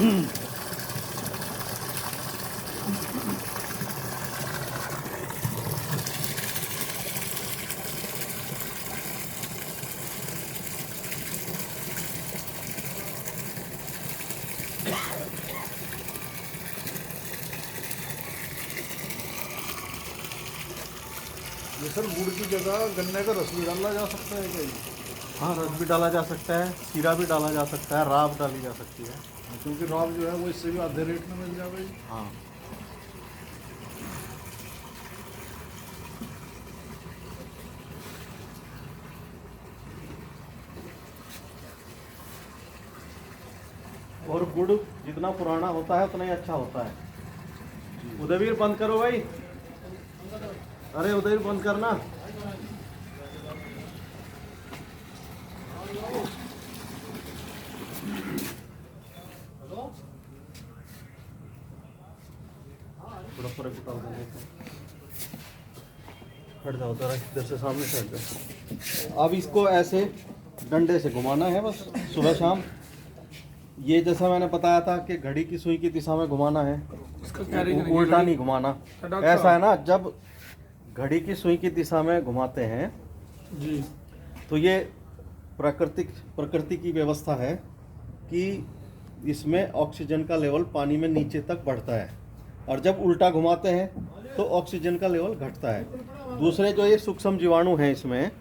ये सर गुड़ की जगह गन्ने का रस भी डाला जा सकता है क्या? हाँ, रस भी डाला जा सकता है, शीरा भी डाला जा सकता है, राब डाली जा सकती है। क्योंकि राब जो है वो इससे भी आधे रेट में मिल जाएगा जी। हाँ, और गुड़ जितना पुराना होता है उतना ही अच्छा होता है। उदयवीर बंद करो भाई। अरे उदयवीर बंद करना। थोड़ा फर्क उठाओ, हट जाओ जरा, इधर से सामने से हट जाओ। अब इसको ऐसे डंडे से घुमाना है बस, सुबह शाम। ये जैसा मैंने बताया था कि घड़ी की सुई की दिशा में घुमाना है, उल्टा नहीं घुमाना। ऐसा है ना, जब घड़ी की सुई की दिशा में घुमाते हैं जी तो ये प्रकृति की व्यवस्था है कि इसमें ऑक्सीजन का लेवल पानी में नीचे तक बढ़ता है, और जब उल्टा घुमाते हैं तो ऑक्सीजन का लेवल घटता है। दूसरे जो ये सूक्ष्म जीवाणु हैं इसमें,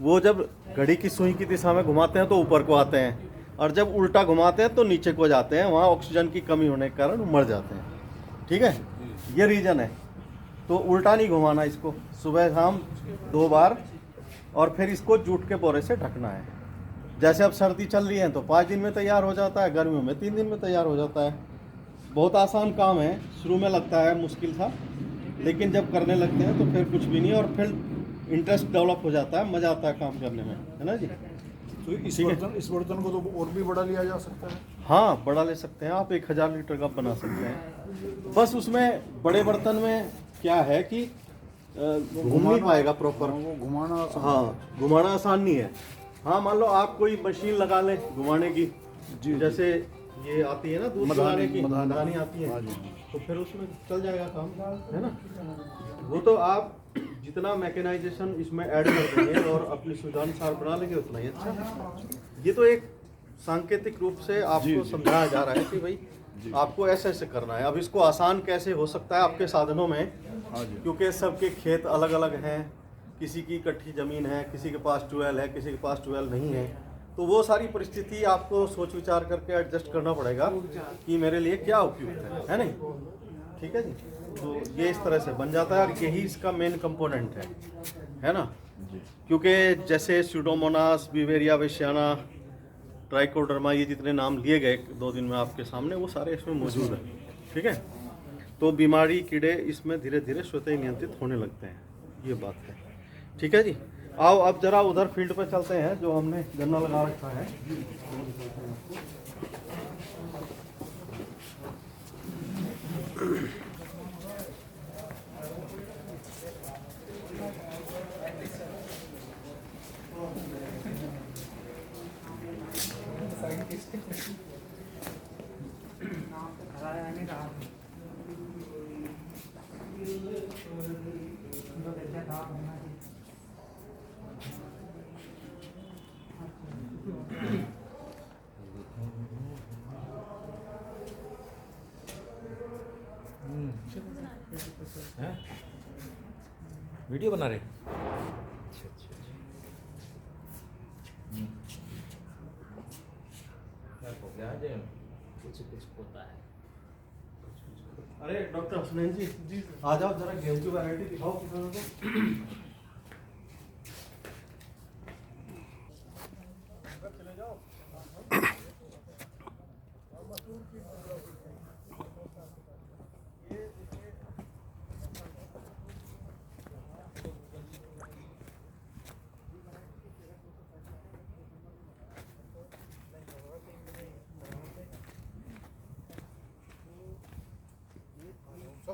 वो जब घड़ी की सुई की दिशा में घुमाते हैं तो ऊपर को आते हैं, और जब उल्टा घुमाते हैं तो नीचे को जाते हैं। वहाँ ऑक्सीजन की कमी होने के कारण मर जाते हैं। ठीक है, ये रीजन है। तो उल्टा नहीं घुमाना इसको, सुबह शाम 2 बार, और फिर इसको जूट के बोरे से ढकना है। जैसे अब सर्दी चल रही है तो 5 दिन में तैयार हो जाता है, गर्मियों में 3 दिन में तैयार हो जाता है। बहुत आसान काम है, शुरू में लगता है मुश्किल था, लेकिन जब करने लगते हैं तो फिर कुछ भी नहीं, और फिर इंटरेस्ट डेवलप हो जाता है, मज़ा आता है काम करने में, है ना जी। तो इस बर्तन को तो और भी बड़ा लिया जा सकता है। हाँ, बड़ा ले सकते हैं आप, 1000 लीटर का बना सकते हैं। बस उसमें बड़े बर्तन में क्या है कि घूम नहीं पाएगा प्रॉपर, वो घुमाना। हाँ, घुमाना आसान नहीं है। हाँ, मान लो आप कोई मशीन लगा लें घुमाने की, जी जैसे ये आती है ना दूध लगाने की, मधानी आती है, हाँ जी। तो फिर उसमें चल जाएगा काम, है ना। वो तो आप जितना मैकेनाइजेशन इसमें ऐड कर देंगे और अपनी सुविधानुसार बना लेंगे उतना ही अच्छा। ये तो एक सांकेतिक रूप से आपको समझाया जा रहा है कि भाई आपको ऐसे ऐसे करना है। अब इसको आसान कैसे हो सकता है आपके साधनों में, हाँ जी। क्योंकि सबके खेत अलग अलग हैं, किसी की इकट्ठी ज़मीन है, किसी के पास ट्यूबवेल है, किसी के पास ट्यूबवेल नहीं है, तो वो सारी परिस्थिति आपको सोच विचार करके एडजस्ट करना पड़ेगा कि मेरे लिए क्या उपयुक्त है नहीं। ठीक है जी, तो ये इस तरह से बन जाता है, और यही इसका मेन कंपोनेंट है ना। क्योंकि जैसे स्यूडोमोनास, बिवेरिया वेशियाना, ट्राइकोडर्मा, ये जितने नाम लिए गए 2 दिन में आपके सामने, वो सारे इसमें मौजूद हैं। ठीक है, तो बीमारी कीड़े इसमें धीरे धीरे स्वतः ही नियंत्रित होने लगते हैं, ये बात है। ठीक है जी, आओ अब जरा उधर फील्ड पर चलते हैं जो हमने गन्ना लगा रखा है। वीडियो बना रहे। कुछ होता है। अरे डॉक्टर हसनैन जी, आ जाओ जरा, गेहूं की वैरायटी दिखाओ किसानों को।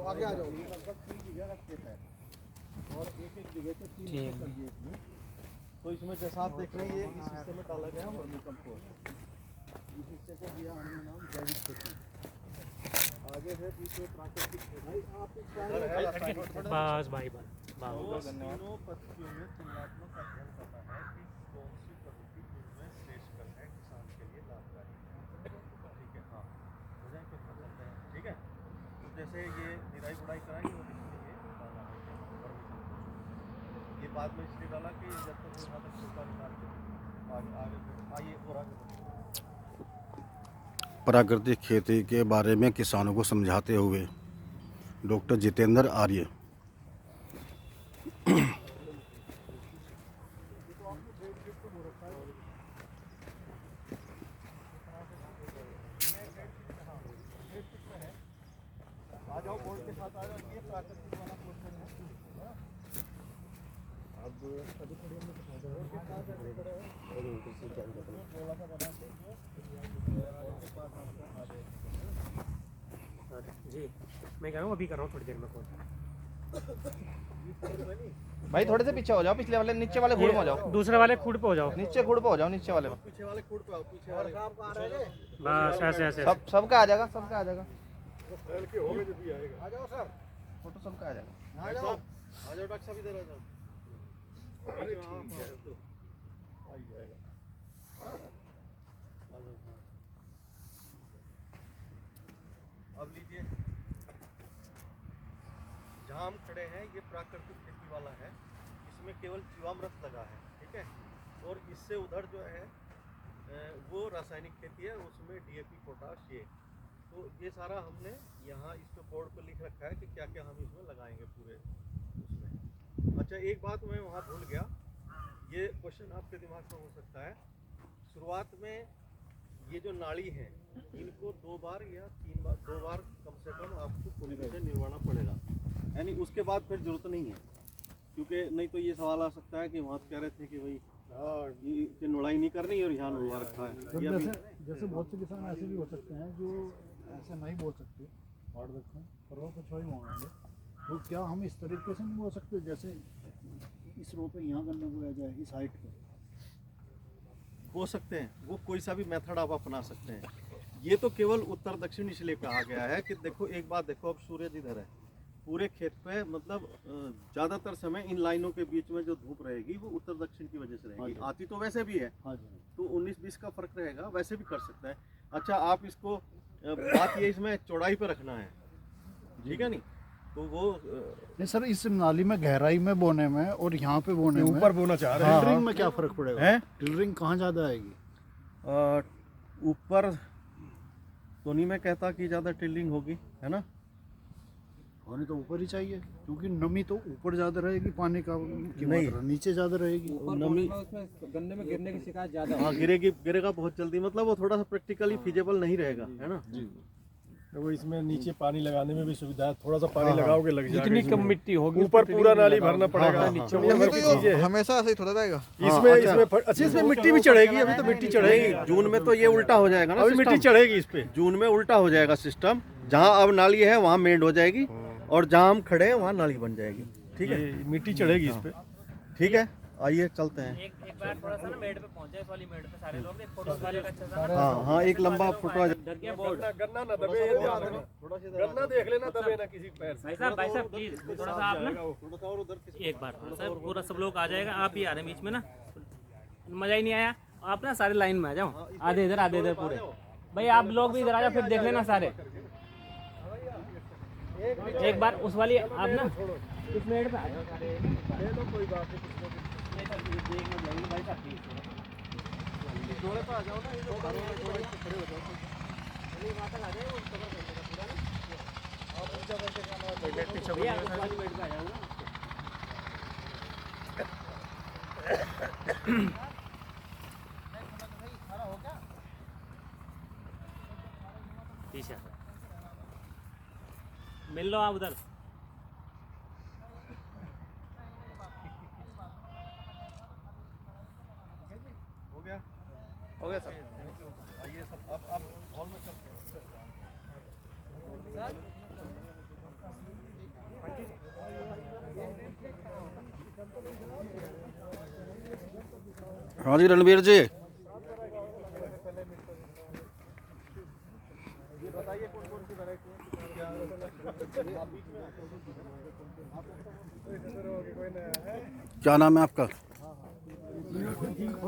आगे आ जाओ, लगभग 3 बीघा का खेत है और एक एक जगह पे 3 एकड़ ये इसमें। तो इसमें जैसा आप देख रहे हैं ये इस हिस्से में डाला गया वर्मी कंपोस्ट। इस हिस्से को दिया हमने नाम जैविक खेती। आगे है पीछे प्राकृतिक खेती। बस भाई बस तीनों पद्धतियों में तुलनात्मक अध्ययन करना है कि कौन सी पद्धति उनमें श्रेष्ठ है किसान के लिए लाभकारी है। ठीक है, हाँ हो जाए फिर चलते हैं। ठीक है, तो जैसे ये निराई गुड़ाई कराएंगे और इसमें ये डालना है ये बाद में इसलिए डाला कि जब तक वहाँ तक सूखा निकाल के आगे फिर आइए और आगे प्राकृतिक खेती के बारे में किसानों को समझाते हुए डॉक्टर जितेंद्र आर्य। आ जाओ बोर्ड के साथ आ जाओ। ये प्राकृतिक वाला पोर्शन है। अब अभी थोड़ी हमने बोर्ड के साथ खड़े हैं और उनको से क्या करना है थोड़ा सा बना के बोर्ड के पास आपको आ जाए। जी मैं कह रहा हूँ अभी कर रहा हूँ थोड़ी देर में कॉल। भाई थोड़े से पीछे हो जाओ, पिछले वाले नीचे वाले खूड़ में हो जाओ, दूसरे वाले खूड पे हो जाओ, नीचे खूड़ पे हो जाओ, नीचे वाले में। पीछे वाले कूड़ पे आओ, पीछे वाले बस ऐसे ऐसे सबका आ जाएगा, सबका आ जाएगा, के हो गए जब भी आएगा। आ जाओ सर। फोटो सबका आ जाएगा। आ जाओ डॉक्टर साहब इधर आ जाओ। अरे ठीक है तो आ ही जाएगा। अब लीजिए, जहाँ हम खड़े हैं ये प्राकृतिक खेती वाला है। इसमें केवल जीवामृत लगा है। ठीक है, और इससे उधर जो है वो रासायनिक खेती है, उसमें डीएपी पोटाश ये। तो ये सारा हमने यहाँ इस पे बोर्ड पर लिख रखा है कि क्या क्या हम इसमें लगाएंगे पूरे उसमें। अच्छा एक बात मैं वहाँ भूल गया, ये क्वेश्चन आपके दिमाग में हो सकता है। शुरुआत में ये जो नाड़ी है इनको 2 बार या 3 बार 2 बार कम से कम आपको पूरी तरह से निरवाना पड़ेगा, यानी उसके बाद फिर जरूरत नहीं है। क्योंकि नहीं तो ये सवाल आ सकता है कि वहाँ कह रहे थे कि भाई ये नुड़ाई नहीं करनी और यहाँ नुड़वा रखा है। जैसे बहुत से किसान ऐसे भी हो सकते हैं जो ऐसे नहीं बोल सकते और रखें पर वो कुछ वही मांगेंगे। तो क्या हम इस तरीके से नहीं बोल सकते जैसे इस रो पे यहाँ गन्ना बोया जाए, इस हाइट पे हो सकते हैं, वो कोई सा भी मेथड आप अपना सकते हैं। ये तो केवल उत्तर दक्षिण इसलिए कहा गया है कि देखो एक बात देखो, अब सूरज इधर है पूरे खेत पे, मतलब ज़्यादातर समय इन लाइनों के बीच में जो धूप रहेगी वो उत्तर दक्षिण की वजह से रहेगी। आती तो वैसे भी है, तो 19-20 का फर्क रहेगा, वैसे भी कर सकता है। अच्छा आप इसको बात ये इसमें चौड़ाई पे रखना है, ठीक है नहीं तो वो नहीं सर, इस नाली में गहराई में बोने में और यहाँ पे बोने में ऊपर बोना चाह रहे हैं। टिलरिंग में क्या फर्क पड़ेगा? हैं? टिलरिंग कहाँ ज़्यादा आएगी? ऊपर तो नहीं मैं कहता कि ज़्यादा टिल्लिंग होगी, है ना। होनी तो ऊपर ही चाहिए क्योंकि नमी तो ऊपर ज़्यादा रहेगी, पानी का की नहीं। मात्रा नीचे ज़्यादा रहेगी। नमी गन्ने में गिरने की शिकायत ज्यादा। हाँ गिरेगा बहुत जल्दी, मतलब वो थोड़ा सा प्रैक्टिकली फिजिबल नहीं रहेगा, है ना। तो वो इसमें नीचे पानी लगाने में भी सुविधा है, थोड़ा सा पानी लगाओगे लग जाएगा। जितनी कम मिट्टी होगी ऊपर पूरा नाली भरना पड़ेगा। नीचे हमेशा ऐसे ही थोड़ा रहेगा। इसमें इसमें मिट्टी भी चढ़ेगी, अभी तो मिट्टी चढ़ेगी। जून में तो ये उल्टा हो जाएगा ना, अभी मिट्टी सिस्टम। चढ़ेगी इस पे। जून में उल्टा हो जाएगा सिस्टम, जहाँ अब नाली है वहाँ मेंड हो जाएगी और जहाँ हम खड़े हैं वहाँ नाली बन जाएगी। ठीक है, ये मिट्टी चढ़ेगी इस पे। ठीक है, आइए चलते हैं। एक बार थोड़ा सा ना मेड पे पहुंचे, इस वाली मेड पे सारे लोग एक फोटो वाले का अच्छा सा हाँ एक लंबा फोटो आ जाए। डर गया बोर्ड। गन्ना ना दबे, ये ध्यान रखना। गन्ना देख लेना दबे ना किसी पैर से। भाई साहब प्लीज थोड़ा सा आप ना थोड़ा सा और उधर एक बार थोड़ा सा पूरा सब लोग आ जाएगा, आप ही आ रहे हैं बीच में ना, मजा ही नहीं आया। आप ना सारे लाइन में आ जाओ, आधे इधर पूरे। भाई आप लोग भी इधर आ जाओ, फिर देख लेना सारे। एक बार उस वाली आप ना इस मेड पे आ जाओ सारे। कोई बात नहीं। जोड़े पे आ जाओ ना, ये लोग खड़े हो जाओ। भैया उस वाली मेड पे आ जाओ ना। पीछे मिल लो आप उधर। हो गया सर। आइए सब अब हॉल में चलते हैं। हाँ जी रणवीर जी। क्या नाम है आपका?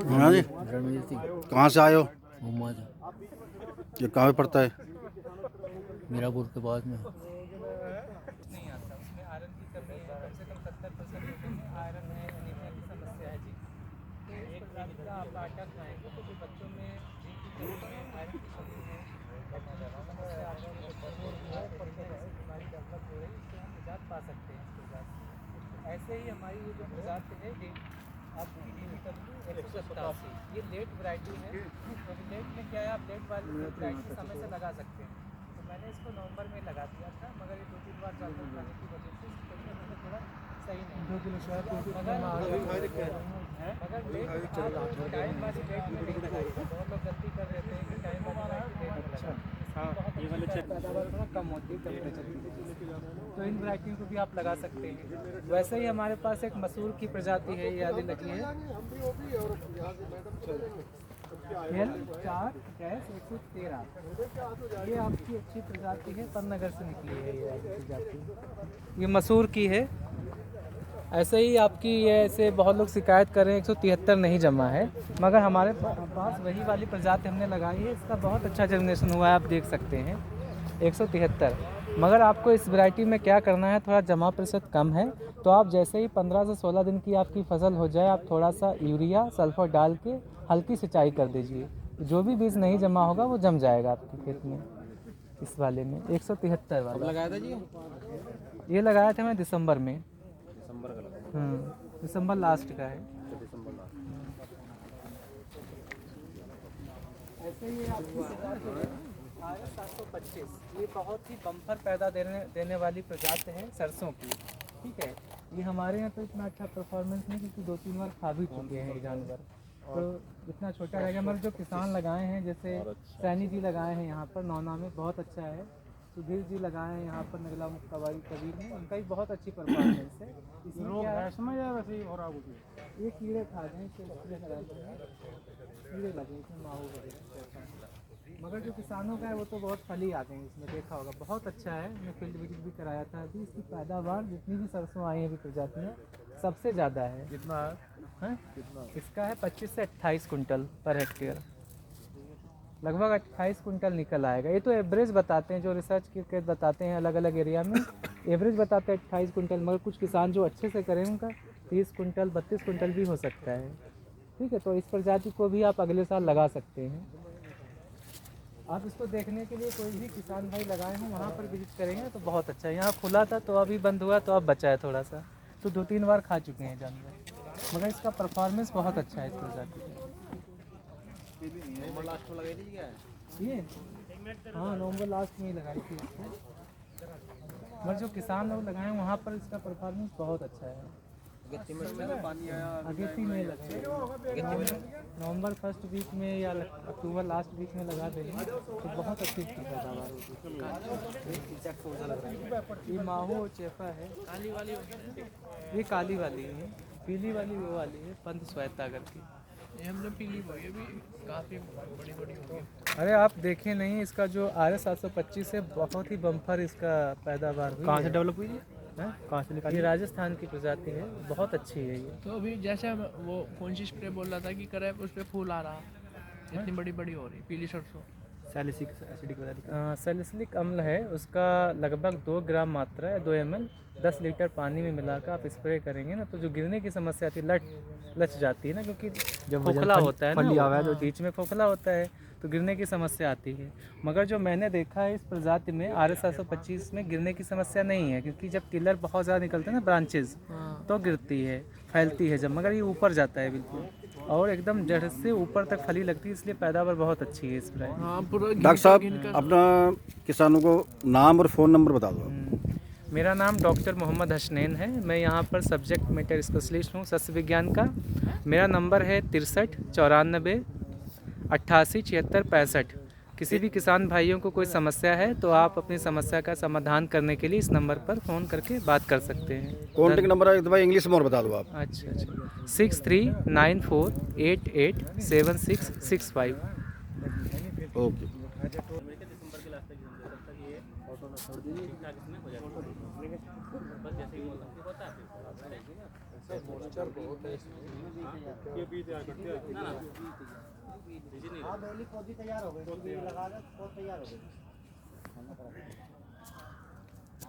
हाँ जी, रणवीर सिंह कहाँ से आए हो? मोहम्मद ये कहाँ पे पड़ता है? मीरापुर के बाद में नहीं आता उसमें आयरन की कमी है, कम से कम 70% लोगों में आयरन है, एनीमिया की समस्या है जी। तो एक प्रकार का आप आटा खाएंगे तो जो बच्चों में जिनकी कमी है, आयरन की कमी है, समस्या आपको भरपूर है, बीमारी डेवलप हो रही है, इससे हम निजात पा सकते हैं इस प्रकार से। ऐसे ही हमारी ये जो प्रजाति है ये आपकी DBW 187, ये लेट वैरायटी है। तो लेट में क्या है, आप लेट वाली वैरायटी समय से लगा सकते हैं। तो मैंने इसको नवंबर में लगा दिया था, मगर ये 2-3 बार चावल खाने की वजह से थोड़ा सही नहीं है। मगर लेट टाइम वाली लेट में नहीं लगाई है। बहुत लोग गलती कर रहे थे कि टाइम वाली लेट में लगाई। ये वाले पैदावार थोड़ा कम होती है टेम्परेचर की, तो इन वैरायटियों को भी आप लगा सकते हैं। वैसे ही हमारे पास एक मसूर की प्रजाति है, ये आगे लगी है L4-113, ये आपकी अच्छी प्रजाति है, पन्नगर से निकली है ये वाली प्रजाति, ये मसूर की है। ऐसे ही आपकी ये ऐसे बहुत लोग शिकायत कर रहे हैं 173 नहीं जमा है, मगर हमारे पास वही वाली प्रजाति हमने लगाई है, इसका बहुत अच्छा जर्मिनेशन हुआ है, आप देख सकते हैं 173। मगर आपको इस वैरायटी में क्या करना है, थोड़ा जमा प्रतिशत कम है, तो आप जैसे ही 15 से 16 दिन की आपकी फसल हो जाए, आप थोड़ा सा यूरिया सल्फर डाल के हल्की सिंचाई कर दीजिए। जो भी बीज नहीं जमा होगा वो जम जाएगा आपके खेत में। इस वाले में 173 वाला लगाया था जी ये लगाया था मैं दिसंबर में। दिसंबर लास्ट का है। ऐसे ही आपकी RS 725, ये बहुत ही बम्पर पैदा देने वाली प्रजाति है सरसों की। ठीक है, ये हमारे यहाँ तो इतना अच्छा परफॉर्मेंस नहीं, क्योंकि 2-3 बार खा भी चुके हैं ये जानवर, तो इतना छोटा रहेगा। मगर जो किसान लगाए हैं, जैसे सैनी जी लगाए हैं यहाँ पर नौना में, बहुत अच्छा है। सुधीर जी लगाए हैं यहाँ पर नगला मुक्ताबारी कबीर में, उनका भी बहुत अच्छी परफॉर्मेंस है। इसमें क्या है, वैसे ही हो रहा है, ये कीड़े खा गए, कीड़े लगे इसमें, माहू वगैरह। मगर जो किसानों का है वो तो बहुत फली आते हैं इसमें, देखा होगा, बहुत अच्छा है। मैं फील्ड विजिट भी कराया था अभी। इसकी पैदावार जितनी भी सरसों आई है अभी प्रजाति में, सबसे ज़्यादा है। कितना है? इसका है 25 से 28 कुंटल पर हेक्टेयर, लगभग 28 कुंटल निकल आएगा। ये तो एवरेज बताते हैं, जो रिसर्च के बताते हैं अलग अलग एरिया में, एवरेज बताते हैं 28 कुंटल। मगर कुछ किसान जो अच्छे से करें उनका 30 कुंटल 32 कुंटल भी हो सकता है। ठीक है, तो इस प्रजाति को भी आप अगले साल लगा सकते हैं। आप इसको देखने के लिए कोई भी किसान भाई लगाए हैं वहाँ पर विजिट करेंगे तो बहुत अच्छा है। यहाँ खुला था तो अभी बंद हुआ, तो अब बचा है थोड़ा सा, तो 2-3 बार खा चुके हैं जानवर, मगर इसका परफॉर्मेंस बहुत अच्छा है इस प्रजाति का। ये हाँ, नवंबर लास्ट में ही लगाई थी इसको, मगर जो किसान लोग लगाए वहाँ पर इसका परफॉर्मेंस बहुत अच्छा है। अगेती में लगे, नवंबर फर्स्ट वीक में या अक्टूबर लास्ट वीक में लगा देंगे तो बहुत अच्छी इसकी पैदावार होगी। ये माहो चेफा है, काली वाली, ये काली वाली है, पीली वाली वो वाली है पंत श्वेता करके। ये हमने पीली हुई है, भी काफ़ी बड़ी बड़ी होगी। अरे आप देखें नहीं, इसका जो RS 725 है बहुत ही बम्पर इसका पैदावार हुई। कहाँ से डेवलप हुई है? कहाँ से निकाली? ये राजस्थान की प्रजाति है, बहुत अच्छी है ये। तो अभी जैसे वो कौन सी स्प्रे बोल रहा था कि करे, उस पर फूल आ रहा, इतनी बड़ी बड़ी हो रही पीली सरसों। सैलिसिलिक एसिडिक सैलिसिलिक अम्ल है, उसका लगभग 2 ग्राम मात्रा है, 2 ml 10 लीटर पानी में मिलाकर आप स्प्रे करेंगे ना, तो जो गिरने की समस्या आती है, लच जाती है ना, क्योंकि जब खोखला होता है ना, जो बीच में खोखला होता है तो गिरने की समस्या आती है। मगर जो मैंने देखा है इस प्रजाति में RS 725 में गिरने की समस्या नहीं है, क्योंकि जब टिलर बहुत ज़्यादा निकलते हैं ना ब्रांचेज, तो गिरती है, फैलती है जब, मगर ये ऊपर जाता है बिल्कुल, और एकदम जड़ से ऊपर तक फली लगती है, इसलिए पैदावार बहुत अच्छी है इस वैरायटी। हाँ, पूरा डॉक्टर साहब अपना किसानों को नाम और फ़ोन नंबर बता दो। मेरा नाम डॉक्टर मोहम्मद हसनैन है, मैं यहाँ पर सब्जेक्ट मैटर स्पेशलिस्ट हूँ सस्य विज्ञान का। मेरा नंबर है 63 94 88 76 65। किसी भी किसान भाइयों को कोई समस्या है तो आप अपनी समस्या का समाधान करने के लिए इस नंबर पर फ़ोन करके बात कर सकते हैं। कॉन्टेक्ट नंबर है तो भाई इंग्लिश में और बता दो आप। अच्छा 6394887665। ओके।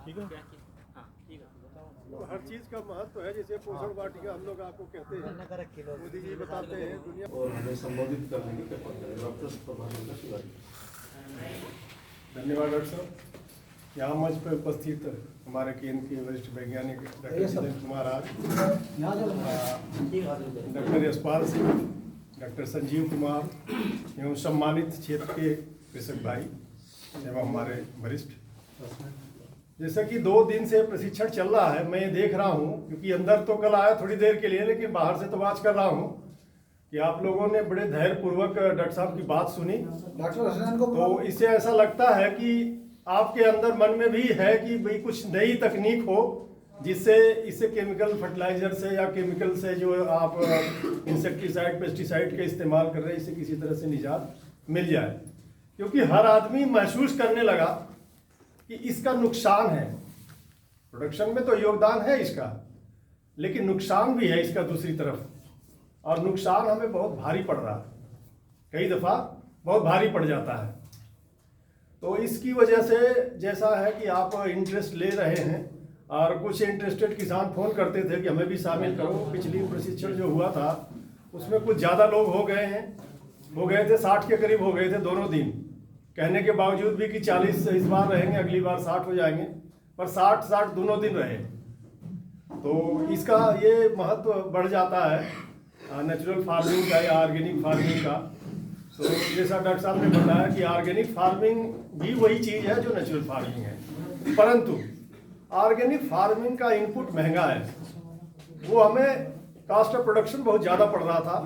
ठीक है। तो हर चीज़ का महत्व है, जैसे पोषण वाटिका हम लोग आपको कहते हैं, मोदी जी बताते हैं दुनिया। और हमें संबोधित करने की कृपा करें। डॉक्टर प्रभाकर शिवाजी। धन्यवाद डॉक्टर साहब। यहाँ मंच पर उपस्थित हमारे केंद्र के वरिष्ठ वैज्ञानिक डॉक्टर जितेंद्र कुमार आज, डॉक्टर यशपाल सिंह, डॉक्टर संजीव कुमार एवं सम्मानित क्षेत्र के कृषक भाई एवं हमारे वरिष्ठ। जैसा कि 2 दिन से प्रशिक्षण चल रहा है, मैं ये देख रहा हूँ, क्योंकि अंदर तो कल आया थोड़ी देर के लिए, लेकिन बाहर से तो बात कर रहा हूँ कि आप लोगों ने बड़े धैर्यपूर्वक डॉक्टर साहब की बात सुनी। तो इससे ऐसा लगता है कि आपके अंदर मन में भी है कि भाई कुछ नई तकनीक हो, जिससे इससे केमिकल फर्टिलाइजर से या केमिकल से जो आप इंसेक्टिसाइड पेस्टिसाइड का इस्तेमाल कर रहे हैं, इससे किसी तरह से निजात मिल जाए। क्योंकि हर आदमी महसूस करने लगा कि इसका नुकसान है। प्रोडक्शन में तो योगदान है इसका, लेकिन नुकसान भी है इसका दूसरी तरफ, और नुकसान हमें बहुत भारी पड़ रहा है, कई दफ़ा बहुत भारी पड़ जाता है। तो इसकी वजह से जैसा है कि आप इंटरेस्ट ले रहे हैं, और कुछ इंटरेस्टेड किसान फ़ोन करते थे कि हमें भी शामिल करो। पिछली प्रशिक्षण जो हुआ था उसमें कुछ ज़्यादा लोग हो गए थे, 60 के करीब हो गए थे दोनों दिन, कहने के बावजूद भी कि 40 इस बार रहेंगे, अगली बार 60 हो जाएंगे, पर 60 दोनों दिन रहे। तो इसका ये महत्व बढ़ जाता है नेचुरल फार्मिंग का या ऑर्गेनिक फार्मिंग का। तो जैसा डॉक्टर साहब ने बताया कि ऑर्गेनिक फार्मिंग भी वही चीज़ है जो नेचुरल फार्मिंग है, परंतु ऑर्गेनिक फार्मिंग का इनपुट महंगा है। वो हमें कास्ट ऑफ प्रोडक्शन बहुत ज़्यादा पड़ रहा था,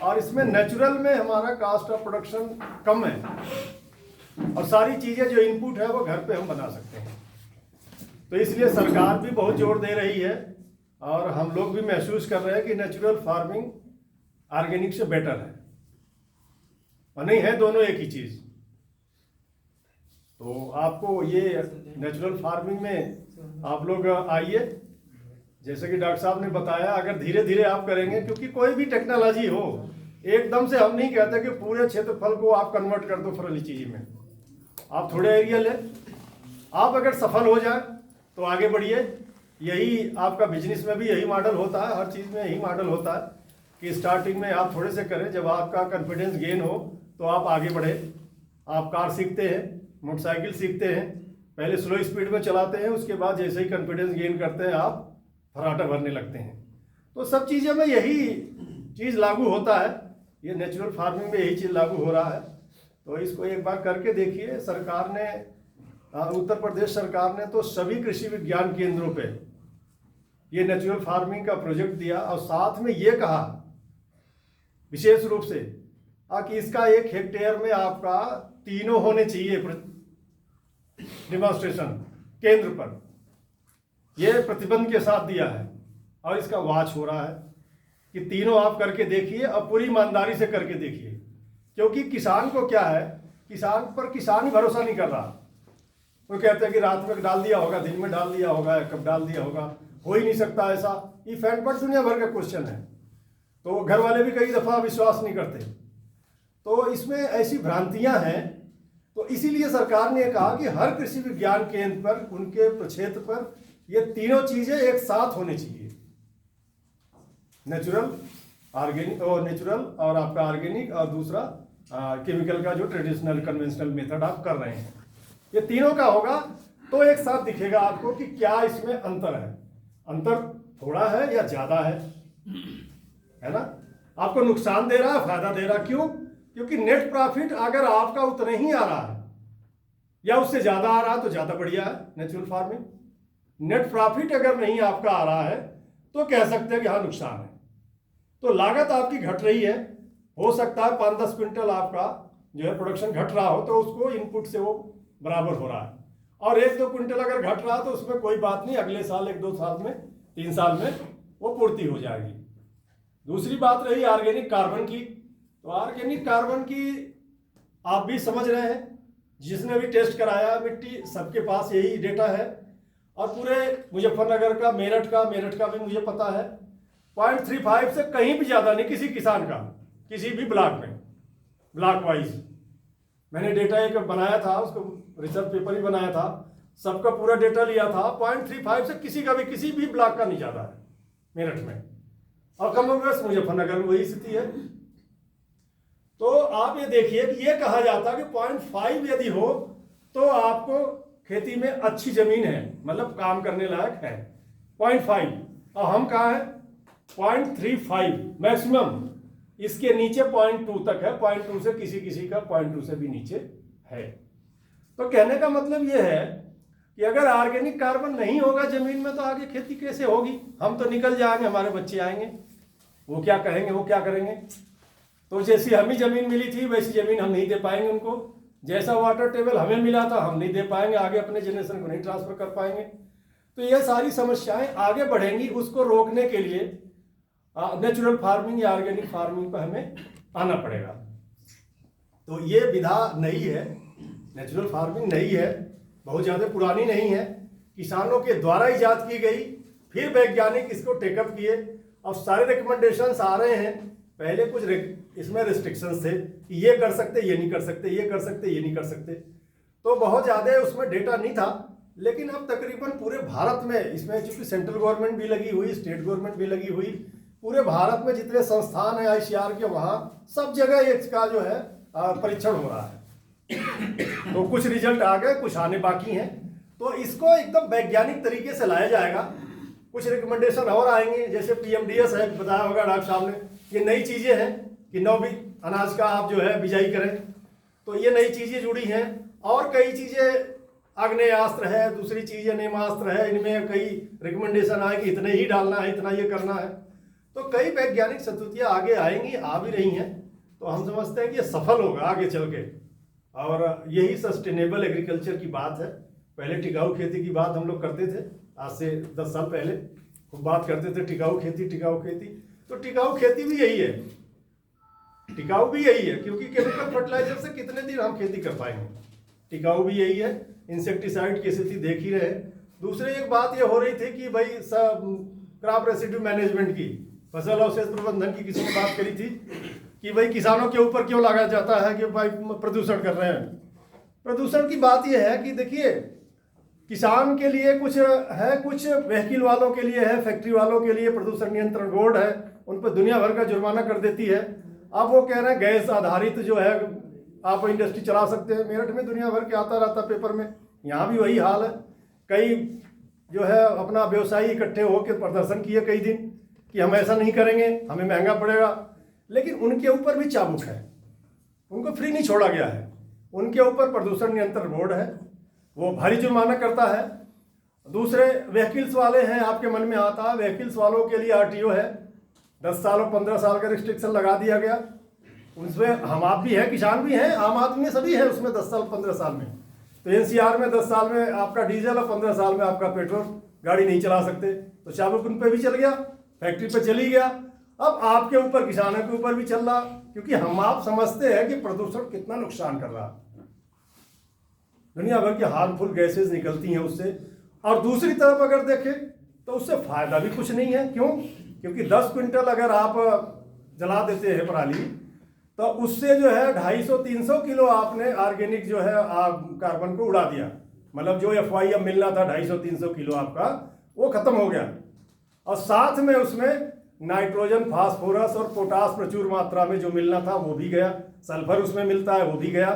और इसमें नेचुरल में हमारा कास्ट ऑफ प्रोडक्शन कम है, और सारी चीज़ें जो इनपुट है वो घर पे हम बना सकते हैं। तो इसलिए सरकार भी बहुत जोर दे रही है, और हम लोग भी महसूस कर रहे हैं कि नेचुरल फार्मिंग ऑर्गेनिक से बेटर है, और नहीं है दोनों एक ही चीज़। तो आपको ये नेचुरल फार्मिंग में आप लोग आइए, जैसे कि डॉक्टर साहब ने बताया, अगर धीरे धीरे आप करेंगे, क्योंकि कोई भी टेक्नोलॉजी हो एकदम से हम नहीं कहते कि पूरे क्षेत्रफल को आप कन्वर्ट कर दो फर्टिलाइजेशन में। आप थोड़े एरिया ले, आप अगर सफल हो जाए तो आगे बढ़िए। यही आपका बिजनेस में भी यही मॉडल होता है, हर चीज़ में यही मॉडल होता है कि स्टार्टिंग में आप थोड़े से करें, जब आपका कॉन्फिडेंस गेन हो तो आप आगे बढ़े। आप कार सीखते हैं, मोटरसाइकिल सीखते हैं, पहले स्लो स्पीड में चलाते हैं, उसके बाद जैसे ही कॉन्फिडेंस गेन करते हैं आप फर्राटा भरने लगते हैं। तो सब चीज़ें में यही चीज़ लागू होता है, ये नेचुरल फार्मिंग में यही चीज़ लागू हो रहा है। तो इसको एक बार करके देखिए। सरकार ने, उत्तर प्रदेश सरकार ने तो सभी कृषि विज्ञान केंद्रों पे ये नेचुरल फार्मिंग का प्रोजेक्ट दिया, और साथ में ये कहा विशेष रूप से कि इसका 1 हेक्टेयर में आपका 3 होने चाहिए डिमॉन्स्ट्रेशन केंद्र पर। ये प्रतिबंध के साथ दिया है, और इसका वॉच हो रहा है कि 3 आप करके देखिए, और पूरी ईमानदारी से करके देखिए। क्योंकि किसान को क्या है, किसान पर किसान ही भरोसा नहीं कर रहा। वो कहते हैं कि रात में डाल दिया होगा, दिन में डाल दिया होगा, कब डाल दिया होगा, हो ही नहीं सकता ऐसा। ये फैक्ट दुनिया भर का क्वेश्चन है। तो घर वाले भी कई दफ़ा विश्वास नहीं करते। तो इसमें ऐसी भ्रांतियां हैं। तो इसीलिए सरकार ने कहा कि हर कृषि विज्ञान केंद्र पर, उनके क्षेत्र पर ये 3 चीज़ें एक साथ होनी चाहिए, नेचुरल, ऑर्गेनिक और नेचुरल, और आपका ऑर्गेनिक, और दूसरा केमिकल का जो ट्रेडिशनल कन्वेंशनल मेथड आप कर रहे हैं। ये 3 का होगा तो एक साथ दिखेगा आपको कि क्या इसमें अंतर है। अंतर थोड़ा है या ज़्यादा है ना? आपको नुकसान दे रहा है, फायदा दे रहा है। क्यों? क्योंकि नेट प्रॉफिट अगर आपका उतना ही आ रहा है या उससे ज़्यादा आ रहा है तो ज़्यादा बढ़िया है नेचुरल फार्मिंग। नेट प्रॉफिट अगर नहीं आपका आ रहा है तो कह सकते हैं कि हाँ नुकसान है। तो लागत आपकी घट रही है, हो सकता है 5-10 क्विंटल आपका जो है प्रोडक्शन घट रहा हो तो उसको इनपुट से वो बराबर हो रहा है, और 1-2 क्विंटल अगर घट रहा तो उसमें कोई बात नहीं, अगले साल 1-2 साल में 3 साल में वो पूर्ति हो जाएगी। दूसरी बात रही ऑर्गेनिक कार्बन की, तो ऑर्गेनिक कार्बन की आप भी समझ रहे हैं जिसने भी टेस्ट कराया मिट्टी सबके पास यही डेटा है। और पूरे मुजफ्फरनगर का, मेरठ का भी मुझे पता है 0.35 से कहीं भी ज़्यादा नहीं किसी किसान का, किसी भी ब्लॉक में, ब्लॉक वाइज। मैंने डेटा एक बनाया था, उसको रिसर्च पेपर ही बनाया था, सबका पूरा डेटा लिया था। 0.35 से किसी का भी, किसी भी ब्लॉक का नहीं ज़्यादा है मेरठ में। और कमोबेश मुजफ्फरनगर में वही स्थिति है। तो आप ये देखिए कि ये कहा जाता है कि 0.5 यदि हो तो आपको खेती में अच्छी जमीन है, मतलब काम करने लायक है 0.5। और हम कहाँ हैं 0.35 मैक्सिमम, इसके नीचे 0.2 तक है, 0.2 से किसी का 0.2 से भी नीचे है। तो कहने का मतलब ये है कि अगर ऑर्गेनिक कार्बन नहीं होगा जमीन में तो आगे खेती कैसे होगी? हम तो निकल जाएंगे, हमारे बच्चे आएंगे, वो क्या कहेंगे, वो क्या करेंगे? तो जैसी हमें जमीन मिली थी वैसी जमीन हम नहीं दे पाएंगे उनको, जैसा वाटर टेबल हमें मिला था हम नहीं दे पाएंगे, आगे अपने जनरेशन को नहीं ट्रांसफर कर पाएंगे। तो ये सारी समस्याएं आगे बढ़ेंगी, उसको रोकने के लिए नेचुरल फार्मिंग या ऑर्गेनिक फार्मिंग पर हमें आना पड़ेगा। तो ये विधा नई है, नेचुरल फार्मिंग नई है, बहुत ज़्यादा पुरानी नहीं है, किसानों के द्वारा इजाद की गई, फिर वैज्ञानिक इसको टेकअप किए और सारे रिकमेंडेशंस आ रहे हैं। पहले कुछ इसमें रिस्ट्रिक्शंस थे कि ये कर सकते, ये नहीं कर सकते, ये कर सकते, ये नहीं कर सकते, तो बहुत ज़्यादा उसमें डेटा नहीं था। लेकिन अब तकरीबन पूरे भारत में इसमें, चूँकि सेंट्रल गवर्नमेंट भी लगी हुई, स्टेट गवर्नमेंट भी लगी हुई, पूरे भारत में जितने संस्थान हैं ICAR के, वहाँ सब जगह इसका जो है परीक्षण हो रहा है। तो कुछ रिजल्ट आ गए, कुछ आने बाकी हैं। तो इसको एकदम वैज्ञानिक तरीके से लाया जाएगा। कुछ रिकमेंडेशन और आएंगे, जैसे PMDS है, बताया होगा डॉक्टर साहब ने, ये नई चीज़ें हैं कि 9 अनाज का आप जो है बिजाई करें, तो ये नई चीज़ें जुड़ी हैं। और कई चीज़ें, आग्नेयास्त्र है, दूसरी चीज़ें नेमास्त्र है, इनमें कई रिकमेंडेशन आए कि इतने ही डालना है, इतना ये करना है। तो कई वैज्ञानिक सतुतियाँ आगे आएंगी, आ भी रही हैं। तो हम समझते हैं कि ये सफल होगा आगे चल के, और यही सस्टेनेबल एग्रीकल्चर की बात है। पहले टिकाऊ खेती की बात हम लोग करते थे, आज से 10 साल पहले खूब बात करते थे टिकाऊ खेती, टिकाऊ खेती। तो टिकाऊ खेती भी यही है, टिकाऊ भी यही है, क्योंकि केमिकल फर्टिलाइजर से कितने दिन हम खेती कर पाएंगे। टिकाऊ भी यही है, इंसेक्टिसाइड की स्थिति देख ही रहे। दूसरी एक बात ये हो रही थी कि भाई क्रॉप रेसिड्यू मैनेजमेंट की, फसल अवशेष प्रबंधन की किसी ने बात करी थी कि भाई किसानों के ऊपर क्यों लगाया जाता है कि भाई प्रदूषण कर रहे हैं। प्रदूषण की बात यह है कि देखिए, किसान के लिए कुछ है, कुछ व्हीकल वालों के लिए है, फैक्ट्री वालों के लिए प्रदूषण नियंत्रण बोर्ड है, उन पर दुनिया भर का जुर्माना कर देती है। अब वो कह रहे हैं गैस आधारित जो है आप इंडस्ट्री चला सकते हैं। मेरठ में दुनिया भर के आता रहता पेपर में, यहाँ भी वही हाल है। कई जो है अपना व्यवसायी इकट्ठे होकर प्रदर्शन किए कई दिन कि हम ऐसा नहीं करेंगे, हमें महंगा पड़ेगा। लेकिन उनके ऊपर भी चाबुक है, उनको फ्री नहीं छोड़ा गया है। उनके ऊपर प्रदूषण नियंत्रण बोर्ड है, वो भारी जुर्माना करता है। दूसरे व्हीकल्स वाले हैं, आपके मन में आता है व्हीकल्स वालों के लिए RTO है, 10 साल और 15 साल का रिस्ट्रिक्शन लगा दिया गया। उसमें हम आप भी हैं, किसान भी हैं, आम आदमी सभी है उसमें 10 साल 15 साल में। तो NCR में 10 साल में आपका डीजल और 15 साल में आपका पेट्रोल गाड़ी नहीं चला सकते, तो चाबुक उन पर भी चल गया, फैक्ट्री पर चली गया। अब आपके ऊपर, किसानों के ऊपर भी चल रहा, क्योंकि हम आप समझते हैं कि प्रदूषण कितना नुकसान कर रहा। दुनिया भर की हार्मफुल गैसेज निकलती हैं उससे। और दूसरी तरफ अगर देखें तो उससे फायदा भी कुछ नहीं है। क्यों? क्योंकि 10 क्विंटल अगर आप जला देते हैं पराली, तो उससे जो है 250-300 किलो आपने ऑर्गेनिक जो है कार्बन को उड़ा दिया। मतलब जो FY मिलना था 250-300 किलो आपका, वो खत्म हो गया। और साथ में उसमें नाइट्रोजन, फास्फोरस और पोटास प्रचुर मात्रा में जो मिलना था वो भी गया, सल्फर उसमें मिलता है वो भी गया।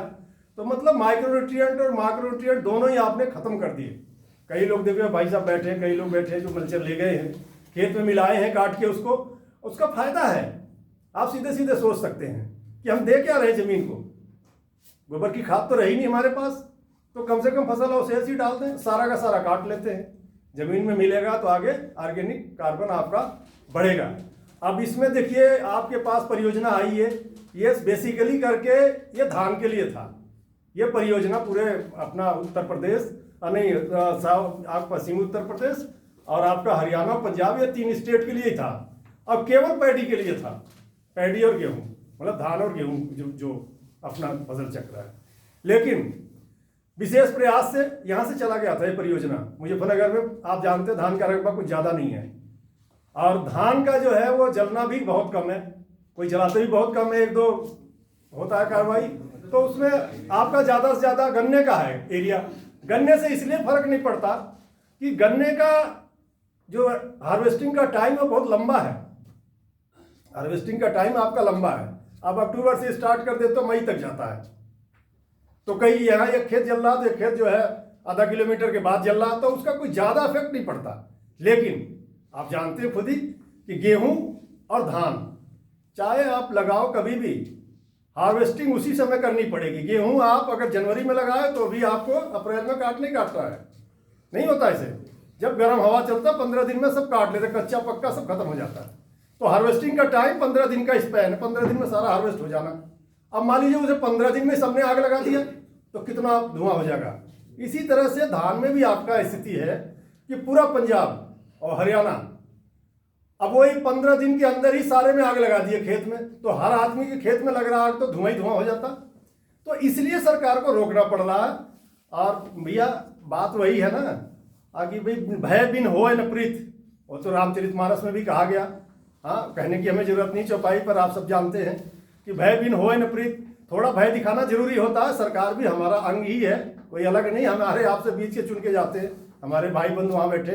तो मतलब माइक्रोन्यूट्रिएंट और मैक्रोन्यूट्रिएंट दोनों ही आपने खत्म कर दिए। कई लोग देखो भाई साहब बैठे हैं, कई लोग बैठे हैं जो मल्चर ले गए हैं, खेत में मिलाए हैं काट के उसको, उसका फायदा है। आप सीधे सीधे सोच सकते हैं कि हम दे क्या रहे जमीन को, गोबर की खाद तो रही नहीं हमारे पास, तो कम से कम फसल अवशेष ही डाल दें, सारा का सारा काट लेते हैं, जमीन में मिलेगा तो आगे ऑर्गेनिक कार्बन आपका बढ़ेगा। अब इसमें देखिए आपके पास परियोजना आई है, ये बेसिकली करके ये धान के लिए था। ये परियोजना पूरे अपना उत्तर प्रदेश, नहीं आप पश्चिमी उत्तर प्रदेश और आपका हरियाणा, पंजाब, ये 3 स्टेट के लिए ही था। अब केवल पैडी के लिए था, पैडी और गेहूँ, मतलब धान और गेहूँ जो अपना फसल चक्र है। लेकिन विशेष प्रयास से यहाँ से चला गया था ये परियोजना। मुजफ्फरनगर में आप जानते हैं धान का रकबा कुछ ज़्यादा नहीं है, और धान का जो है वो जलना भी बहुत कम है, कोई जलाते भी बहुत कम है, एक दो होता है कार्रवाई। तो उसमें आपका ज़्यादा से ज़्यादा गन्ने का है एरिया। गन्ने से इसलिए फर्क नहीं पड़ता कि गन्ने का जो हार्वेस्टिंग का टाइम है बहुत लंबा है। हार्वेस्टिंग का टाइम आपका लंबा है, आप अक्टूबर से स्टार्ट कर दे तो मई तक जाता है। तो कहीं यहाँ एक खेत जल रहा तो एक खेत जो है आधा किलोमीटर के बाद जल रहा, तो उसका कोई ज़्यादा इफेक्ट नहीं पड़ता। लेकिन आप जानते हैं खुद ही कि गेहूं और धान चाहे आप लगाओ कभी भी, हार्वेस्टिंग उसी समय करनी पड़ेगी। गेहूं आप अगर जनवरी में लगाए तो भी आपको अप्रैल में काटता है, नहीं होता ऐसे। जब गर्म हवा चलता 15 दिन में सब काट लेते, कच्चा पक्का सब खत्म हो जाता है। तो हार्वेस्टिंग का टाइम 15 दिन का स्पैन है, 15 दिन में सारा हार्वेस्ट हो जाना। अब मान लीजिए उसे 15 दिन में सबने आग लगा दिया तो कितना धुआं हो जाएगा। इसी तरह से धान में भी आपका स्थिति है कि पूरा पंजाब और हरियाणा अब वही 15 दिन के अंदर ही सारे में आग लगा दिए खेत में, तो हर आदमी के खेत में लग रहा आग तो धुआं ही धुआं हो जाता। तो इसलिए सरकार को रोकना पड़ रहा है। और भैया बात वही है ना कि भाई भय बिन होए न प्रीत, वो तो रामचरितमानस में भी कहा गया। हाँ, कहने की हमें जरूरत नहीं चौपाई पर, आप सब जानते हैं कि भय बिन होए न प्रीत। थोड़ा भय दिखाना जरूरी होता है। सरकार भी हमारा अंग ही है, कोई अलग नहीं। हमारे आपसे बीच के चुन के जाते हैं, हमारे भाई बंधु वहाँ बैठे,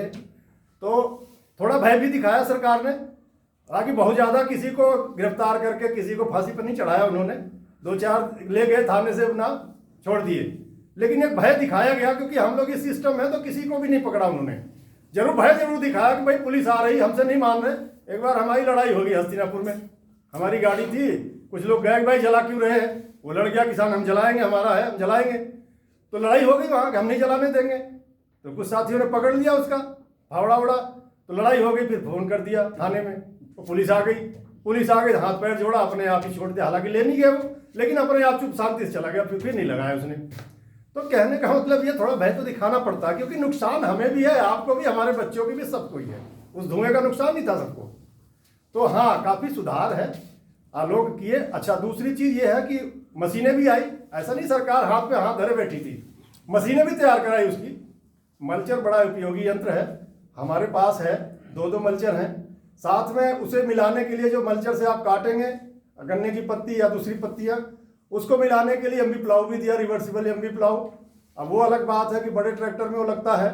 तो थोड़ा भय भी दिखाया सरकार ने। हालांकि बहुत ज़्यादा किसी को गिरफ्तार करके किसी को फांसी पर नहीं चढ़ाया उन्होंने, 2-4 ले गए थाने से ना छोड़ दिए, लेकिन एक भय दिखाया गया क्योंकि हम लोग इस सिस्टम है तो किसी को भी नहीं पकड़ा उन्होंने। जरूर भय जरूर दिखाया कि भाई पुलिस आ रही, हमसे नहीं मान रहे। एक बार हमारी लड़ाई हो गई हस्तिनापुर में, हमारी गाड़ी थी, कुछ लोग गए भाई जला क्यों रहे हैं, वो लड़ गया किसान हम जलाएंगे, हमारा है हम जलाएंगे। तो लड़ाई हो गई वहाँ कि हम नहीं जलाने देंगे। तो कुछ साथियों ने पकड़ लिया उसका फावड़ा उड़ा, तो लड़ाई हो गई। फिर फोन कर दिया थाने में, तो पुलिस आ गई। पुलिस आ गई, हाथ पैर जोड़ा, अपने आप ही छोड़ दिया। हालांकि ले नहीं गया वो, लेकिन अपने आप चुप शांति से चला गया, फिर नहीं लगाया उसने। तो कहने का मतलब ये थोड़ा भय तो दिखाना पड़ता है, क्योंकि नुकसान हमें भी है, आपको भी, हमारे बच्चों की भी, सबको ही है। उस धुएं का नुकसान नहीं था सबको। तो हाँ, काफ़ी सुधार है, लोग किए। अच्छा, दूसरी चीज़ ये है कि मशीनें भी आई। ऐसा नहीं सरकार हाथ पे हाथ धरे बैठी थी, मशीनें भी तैयार कराई उसकी। मल्चर बड़ा उपयोगी यंत्र है, हमारे पास है, 2-2 मल्चर हैं। साथ में उसे मिलाने के लिए जो मल्चर से आप काटेंगे गन्ने की पत्ती या दूसरी पत्तियाँ, उसको मिलाने के लिए एमबी प्लाऊ भी दिया, रिवर्सिबल एमबी प्लाऊ। अब वो अलग बात है कि बड़े ट्रैक्टर में वो लगता है,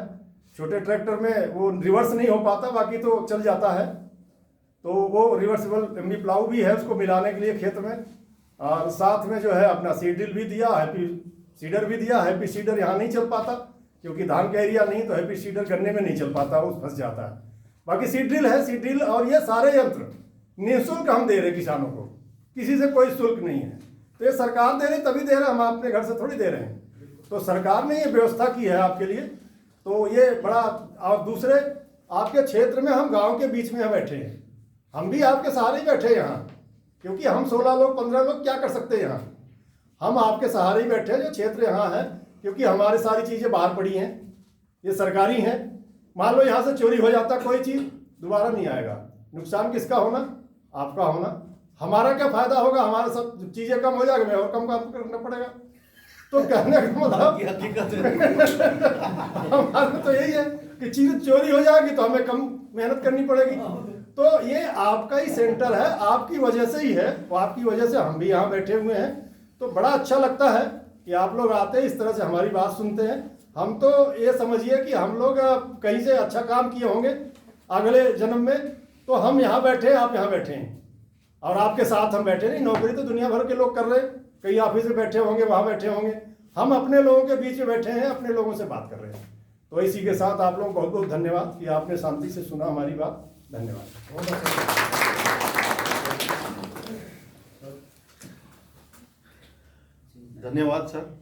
छोटे ट्रैक्टर में वो रिवर्स नहीं हो पाता, बाकी तो चल जाता है। तो वो रिवर्सिबल एमबी प्लाऊ भी है उसको मिलाने के लिए खेत में। और साथ में जो है अपना सीड ड्रिल भी दिया, हैप्पी सीडर भी दिया। हैप्पी सीडर यहाँ नहीं चल पाता क्योंकि धान का एरिया नहीं, तो हैप्पी सीडर गन्ने में नहीं चल पाता, वो फंस जाता है। बाकी सीड ड्रिल है, सीड ड्रिल और ये सारे यंत्र निःशुल्क हम दे रहे किसानों को, किसी से कोई शुल्क नहीं है। तो ये सरकार दे रही, तभी दे रहे, हम अपने घर से थोड़ी दे रहे हैं। तो सरकार ने ये व्यवस्था की है आपके लिए, तो ये बड़ा। और दूसरे आपके क्षेत्र में, हम गाँव के बीच में बैठे हैं, हम भी आपके सहारे ही बैठे हैं यहाँ, क्योंकि हम 16 लोग 15 लोग क्या कर सकते हैं यहाँ। हम आपके सहारे ही बैठे हैं, जो क्षेत्र यहाँ है, क्योंकि हमारी सारी चीज़ें बाहर पड़ी हैं, ये सरकारी हैं। मान लो यहाँ से चोरी हो जाता कोई चीज़, दोबारा नहीं आएगा। नुकसान किसका होना? आपका होना। हमारा क्या फायदा होगा? हमारा सब चीज़ें कम हो जाएगा, और कम काम करना पड़ेगा। तो कहने का मतलब हमारा तो यही है कि चीज़ चोरी हो जाएगी तो हमें कम मेहनत करनी पड़ेगी। तो ये आपका ही सेंटर है, आपकी वजह से ही है, वो आपकी वजह से हम भी यहाँ बैठे हुए हैं। तो बड़ा अच्छा लगता है कि आप लोग आते हैं, इस तरह से हमारी बात सुनते हैं। हम तो ये समझिए कि हम लोग कहीं से अच्छा काम किए होंगे अगले जन्म में, तो हम यहाँ बैठे, आप यहाँ बैठे हैं, और आपके साथ हम बैठे नहीं। नौकरी तो दुनिया भर के लोग कर रहे हैं, कहीं ऑफिस में बैठे होंगे, वहाँ बैठे होंगे, हम अपने लोगों के बीच में बैठे हैं, अपने लोगों से बात कर रहे हैं। तो इसी के साथ आप लोग बहुत बहुत धन्यवाद कि आपने शांति से सुना हमारी बात। धन्यवाद। धन्यवाद सर।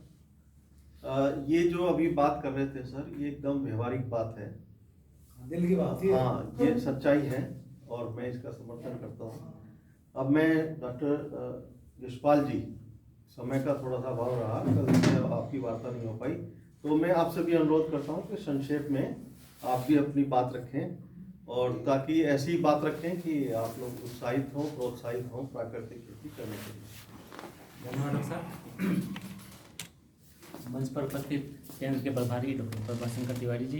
ये जो अभी बात कर रहे थे सर, ये एकदम व्यवहारिक बात है, दिल की बात है। हाँ, ये सच्चाई है और मैं इसका समर्थन करता हूँ। अब मैं डॉक्टर यशपाल जी, समय का थोड़ा सा अभाव रहा, कल से आपकी वार्ता नहीं हो पाई, तो मैं आपसे भी अनुरोध करता हूँ कि संक्षेप में आप भी अपनी बात रखें, और ताकि ऐसी बात रखें कि आप लोग उत्साहित हों, प्रोत्साहित हों प्राकृतिक खेती करने के लिए। धन्यवाद सर। मंच पर उपस्थित केंद्र के प्रभारी डॉक्टर प्रभाशंकर तिवारी जी,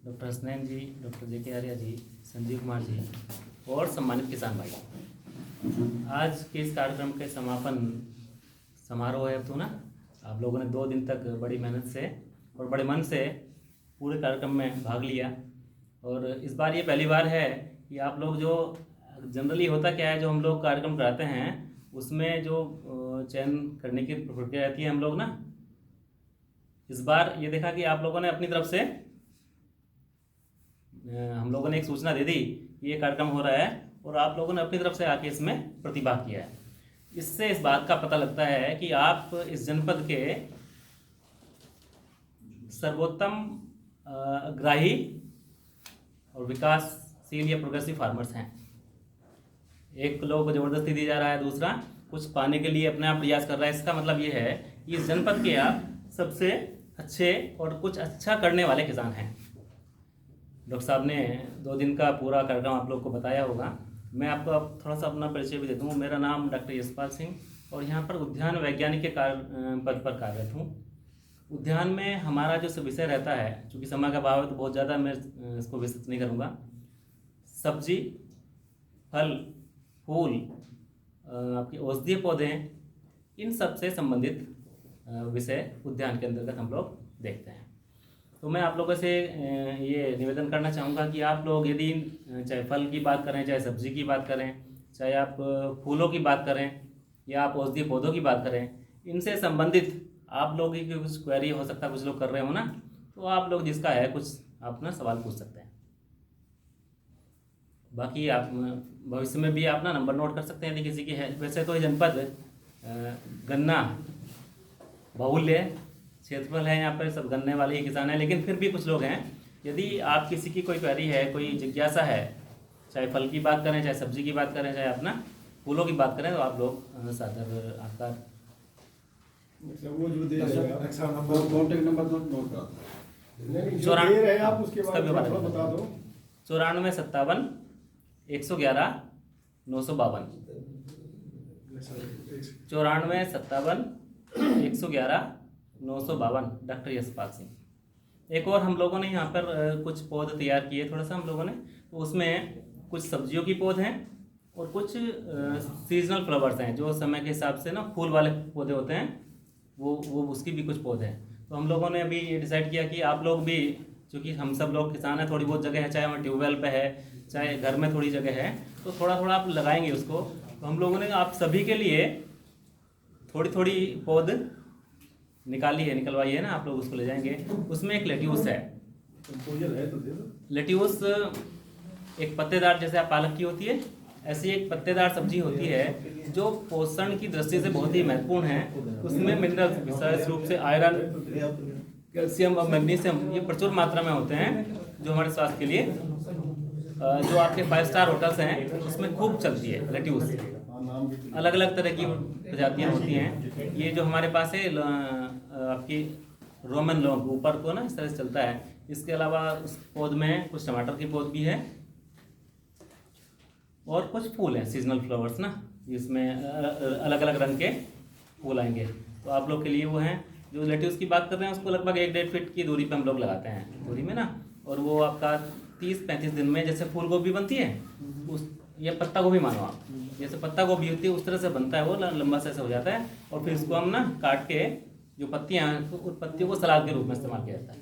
डॉक्टर हसनैन जी, डॉक्टर जे के आर्या जी, संजीव कुमार जी और सम्मानित किसान भाई। आज के इस कार्यक्रम के समापन समारोह है तो ना, आप लोगों ने 2 दिन तक बड़ी मेहनत से और बड़े मन से पूरे कार्यक्रम में भाग लिया। और इस बार ये पहली बार है कि आप लोग, जो जनरली होता क्या है, जो हम लोग कार्यक्रम कराते हैं उसमें जो चयन करने की प्रक्रिया रहती है, हम लोग ना इस बार ये देखा कि आप लोगों ने अपनी तरफ से, हम लोगों ने एक सूचना दे दी कि ये कार्यक्रम हो रहा है और आप लोगों ने अपनी तरफ से आके इसमें प्रतिभाग किया है। इससे इस बात का पता लगता है कि आप इस जनपद के सर्वोत्तम अग्राही और विकासशील या प्रोग्रेसिव फार्मर्स हैं। एक लोगों को ज़बरदस्ती दी जा रहा है, दूसरा कुछ पाने के लिए अपने आप प्रयास कर रहा है। इसका मतलब ये है कि इस जनपद के आप सबसे अच्छे और कुछ अच्छा करने वाले किसान हैं। डॉक्टर साहब ने 2 दिन का पूरा कार्यक्रम आप लोग को बताया होगा। मैं आपको अब थोड़ा सा अपना परिचय भी दे दूँ। मेरा नाम डॉक्टर यशपाल सिंह और यहाँ पर उद्यान वैज्ञानिक के पद पर कार्यरत हूँ। उद्यान में हमारा जो विषय रहता है, चूँकि समय का अभाव है तो बहुत ज़्यादा मैं इसको विस्तृत नहीं करूँगा। सब्जी, फल, फूल, आपके औषधीय पौधे, इन सब से संबंधित विषय उद्यान के अंतर्गत हम लोग देखते हैं। तो मैं आप लोगों से ये निवेदन करना चाहूँगा कि आप लोग यदि चाहे फल की बात करें, चाहे सब्जी की बात करें, चाहे आप फूलों की बात करें या आप औषधीय पौधों की बात करें, इनसे संबंधित आप लोगों की कुछ क्वेरी हो सकता है, कुछ लोग कर रहे हो ना, तो आप लोग जिसका है कुछ अपना सवाल पूछ सकते हैं। बाकी आप भविष्य में भी आप ना नंबर नोट कर सकते हैं यदि किसी की है। वैसे तो ये जनपद गन्ना बाहुल्य क्षेत्रफल है, यहाँ पर सब गन्ने वाले ही किसान हैं, लेकिन फिर भी कुछ लोग हैं। यदि आप किसी की कोई क्वेरी है, कोई जिज्ञासा है, चाहे फल की बात करें, चाहे सब्जी की बात करें, चाहे अपना फूलों की बात करें, तो आप लोग सादर आपका वो जो दे रहे हैं कॉन्टेक्ट नंबर नोट कर। नहीं, जो दे रहे हैं आप उसके बारे में थोड़ा बता दो। 94 57 111 952 94 57 111 952 डॉक्टर यशपाल सिंह। एक और हम लोगों ने यहाँ पर कुछ पौध तैयार किए थोड़ा सा हम लोगों ने, तो उसमें कुछ सब्जियों की पौध हैं और कुछ सीजनल फ्लावर्स हैं, जो समय के हिसाब से ना फूल वाले पौधे होते हैं, वो उसकी भी कुछ पौधे हैं। तो हम लोगों ने अभी ये डिसाइड किया कि आप लोग भी, क्योंकि हम सब लोग किसान हैं, थोड़ी बहुत जगह है, चाहे हमारे ट्यूबवेल पे है, चाहे घर में थोड़ी जगह है, तो थोड़ा थोड़ा आप लगाएंगे उसको। तो हम लोगों ने आप सभी के लिए थोड़ी थोड़ी पौध निकलवाई है ना, आप लोग उसको ले जाएंगे। उसमें एक लेट्यूस है, लेट्यूस एक पत्तेदार, जैसे आप पालक की होती है, ऐसी एक पत्तेदार सब्जी होती है जो पोषण की दृष्टि से बहुत ही महत्वपूर्ण है। उसमें मिनरल्स, विशेष रूप से आयरन, कैल्शियम और मैग्नीशियम, ये प्रचुर मात्रा में होते हैं, जो हमारे स्वास्थ्य के लिए, जो आपके 5 स्टार होटल्स हैं उसमें खूब चलती है लेट्यूस। अलग अलग तरह की प्रजातियां होती हैं। ये जो हमारे पास है आपकी रोमन लॉन्ग, ऊपर को ना इस तरह से चलता है। इसके अलावा उस पौध में कुछ टमाटर की पौध भी है और कुछ फूल हैं, सीजनल फ्लावर्स ना, जिसमें अलग अलग रंग के फूल आएंगे। तो आप लोग के लिए वो हैं। जो लेट्यूस की बात कर रहे हैं उसको लगभग 1-1.5 फीट की दूरी पे हम लोग लगाते हैं, दूरी में ना, और वो आपका 30-35 दिन में, जैसे फूल गोभी बनती है उस, या पत्ता गोभी मानो आप, जैसे पत्ता गोभी होती है उस तरह से बनता है, वो लंबा सा हो जाता है। और फिर इसको हम ना काट के, जो पत्तियाँ हैं, तो उन पत्तियों को सलाद के रूप में इस्तेमाल किया जाता है।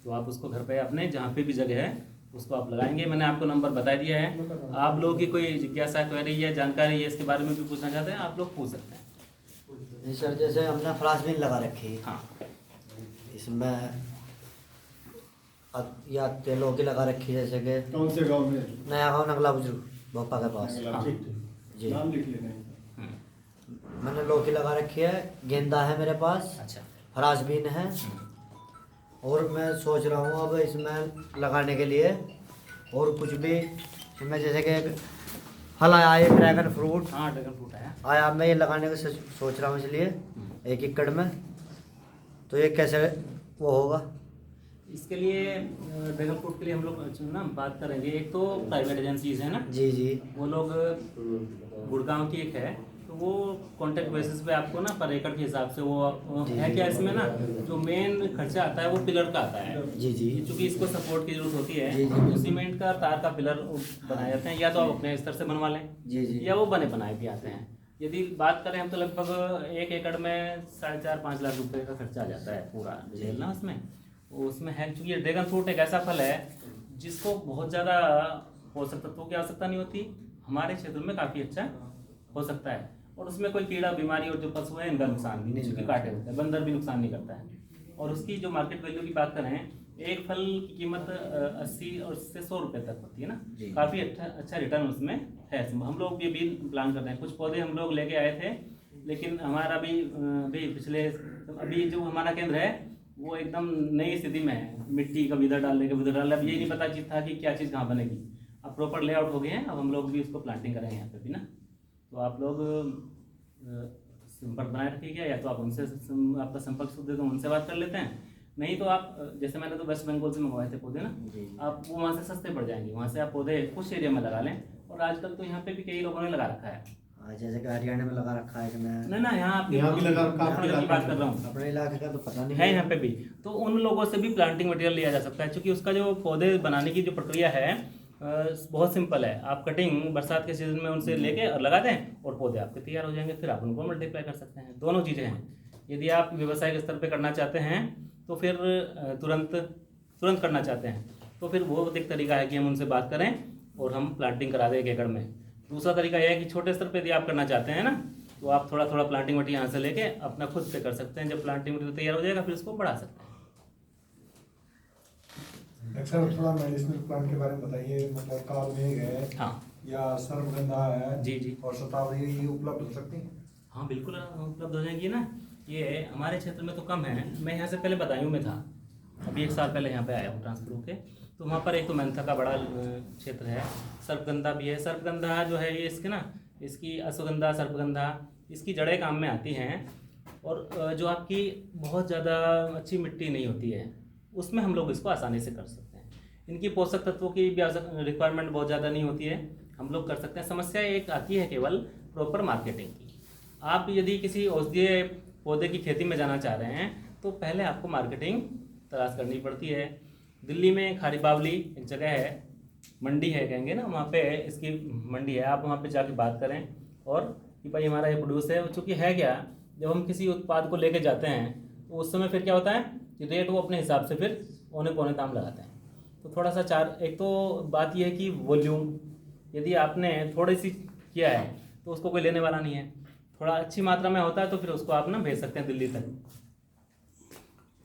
तो आप उसको घर पे अपने जहाँ पे भी जगह है उसको आप लगाएंगे। मैंने आपको नंबर बता दिया है। आप लोगों की कोई जिज्ञासा, क्वेरी या जानकारी है इसके बारे में भी पूछना चाहते हैं, आप लोग पूछ सकते हैं। सर, जैसे हमने फ्रांसबीन लगा रखी है, हाँ, इसमें या तेलों की लगा रखी है, जैसे कि कौन से गांव में? नया गाँव नगला बुजुर्ग भोपा के पास। ठीक जी, नाम लिख लेना। मैंने लौकी लगा रखी है, गेंदा है मेरे पास, अच्छा, फ्रांसबीन है, और मैं सोच रहा हूँ अब इसमें लगाने के लिए और कुछ भी, इसमें जैसे कि फल आया है, ड्रैगन फ्रूट हाँ ड्रैगन फ्रूट है आया, मैं ये लगाने का सोच रहा हूँ, इसलिए 1 एकड़ में। तो ये कैसे वो होगा? इसके लिए ड्रैगन फ्रूट के लिए हम लोग ना बात करेंगे। एक तो प्राइवेट एजेंसीज है ना, जी जी, वो लोग गुड़गांव की एक है तो वो कॉन्ट्रैक्ट बेसिस पे आपको ना पर एकड़ के हिसाब से वो है क्या इसमें ना जो मेन खर्चा आता है वो पिलर का आता है। जी जी क्योंकि इसको सपोर्ट की जरूरत होती है जी, जी। तो सीमेंट का तार का पिलर बनाए जाते हैं, या तो आप अपने स्तर से बनवा लें जी जी या वो बने बनाए भी आते हैं। यदि बात करें हम तो लगभग 1 एकड़ में 4.5-5 लाख रुपए का खर्चा आ जाता है पूरा डिटेल ना उसमें। उसमें है क्योंकि ये ड्रैगन फ्रूट एक ऐसा फल है जिसको बहुत ज़्यादा पोषक तत्वों की आवश्यकता नहीं होती, हमारे क्षेत्र में काफ़ी अच्छा हो सकता है और उसमें कोई कीड़ा बीमारी और जो पशु है इनका नुकसान भी नहीं, चूँकि काटे होते हैं, बंदर भी नुकसान नहीं करता है। और उसकी जो मार्केट वैल्यू की बात करें, एक फल की कीमत 80 और से 100 रुपये तक होती है ना, काफ़ी अच्छा रिटर्न उसमें है। हम लोग भी अभी प्लान कर रहे हैं, कुछ पौधे हम लोग लेके आए थे, लेकिन हमारा भी पिछले अभी जो हमारा केंद्र है वो एकदम नई स्थिति में है, मिट्टी कभी इधर डाल देंगे उधर डाल, अब ये नहीं पता था कि क्या चीज़ कहाँ बनेगी। अब प्रॉपर लेआउट हो गए हैं, अब हम लोग भी उसको प्लांटिंग करेंगे यहाँ पे भी ना। तो आप लोग संपर्क बनाए रखिएगा, या तो आप उनसे आपका संपर्क सूत्र दे दो, उनसे बात कर लेते हैं, नहीं तो आप जैसे मैंने तो वेस्ट बंगाल से मंगवाए थे पौधे ना, आप वो वहाँ से सस्ते पड़ जाएंगे, वहाँ से आप पौधे कुछ एरिया में लगा लें। और आजकल तो यहाँ पे भी कई लोगों ने लगा रखा है, जैसे कि हरियाणा में लगा रखा है कि मैं ना यहाँ भी लगा रखा है, अपने की बात कर रहा हूँ, अपने इलाके का तो पता नहीं है यहाँ पे भी। तो उन लोगों से भी प्लांटिंग मटेरियल लिया जा सकता है, क्योंकि उसका जो पौधे बनाने की जो प्रक्रिया है बहुत सिंपल है। आप कटिंग बरसात के सीजन में उनसे लेके और लगा दें और पौधे आपके तैयार हो जाएंगे, फिर आप उनको मल्टीप्लाई कर सकते हैं। दोनों चीज़ें हैं। यदि आप व्यवसायिक स्तर पे करना चाहते हैं तो फिर तुरंत करना चाहते हैं तो फिर वो एक तरीका है कि हम उनसे बात करें और हम प्लांटिंग करा दें 1 एकड़ में। दूसरा तरीका यह है कि छोटे स्तर पे यदि आप करना चाहते हैं ना, तो आप थोड़ा थोड़ा प्लांटिंग मटेरियल यहाँ से लेके अपना खुद से कर सकते हैं। जब प्लांटिंग मटेरियल तैयार हो जाएगा फिर उसको बढ़ा सकते हैं। डॉक्टर थोड़ा मेडिसिनल प्लांट के बारे में बताइए, मतलब कालमेघ है हाँ या सर्वगंधा है जी जी और शतावरी, ये उपलब्ध हो सकती हैं? हाँ बिल्कुल उपलब्ध हो जाएंगी ना। ये हमारे क्षेत्र में तो कम है, मैं यहाँ से पहले बदायूं में था, अभी 1 साल पहले यहाँ पे आया हूँ ट्रांसफर होके। तो वहाँ पर एक तो मेंथा का बड़ा क्षेत्र है, सर्पगंधा भी है। सर्पगंधा जो है ये इसके ना, इसकी अश्वगंधा सर्पगंधा इसकी जड़ें काम में आती हैं, और जो आपकी बहुत ज़्यादा अच्छी मिट्टी नहीं होती है उसमें हम लोग इसको आसानी से कर सकते हैं। इनकी पोषक तत्वों की भी रिक्वायरमेंट बहुत ज़्यादा नहीं होती है, हम लोग कर सकते हैं। समस्या एक आती है केवल प्रॉपर मार्केटिंग की। आप यदि किसी औषधीय पौधे की खेती में जाना चाह रहे हैं तो पहले आपको मार्केटिंग तलाश करनी पड़ती है। दिल्ली में खारी बावली एक जगह है, मंडी है कहेंगे ना, वहाँ पे इसकी मंडी है, आप वहाँ पे जाके बात करें और कि भाई हमारा ये प्रोड्यूस है। चूँकि है क्या, जब हम किसी उत्पाद को लेके जाते हैं तो उस समय फिर क्या होता है कि रेट वो अपने हिसाब से फिर औने पौने दाम लगाते हैं। तो थोड़ा सा एक तो बात यह है कि वॉल्यूम, यदि आपने थोड़ी सी किया है तो उसको कोई लेने वाला नहीं है। थोड़ा अच्छी मात्रा में होता है तो फिर उसको आप ना भेज सकते हैं दिल्ली तक।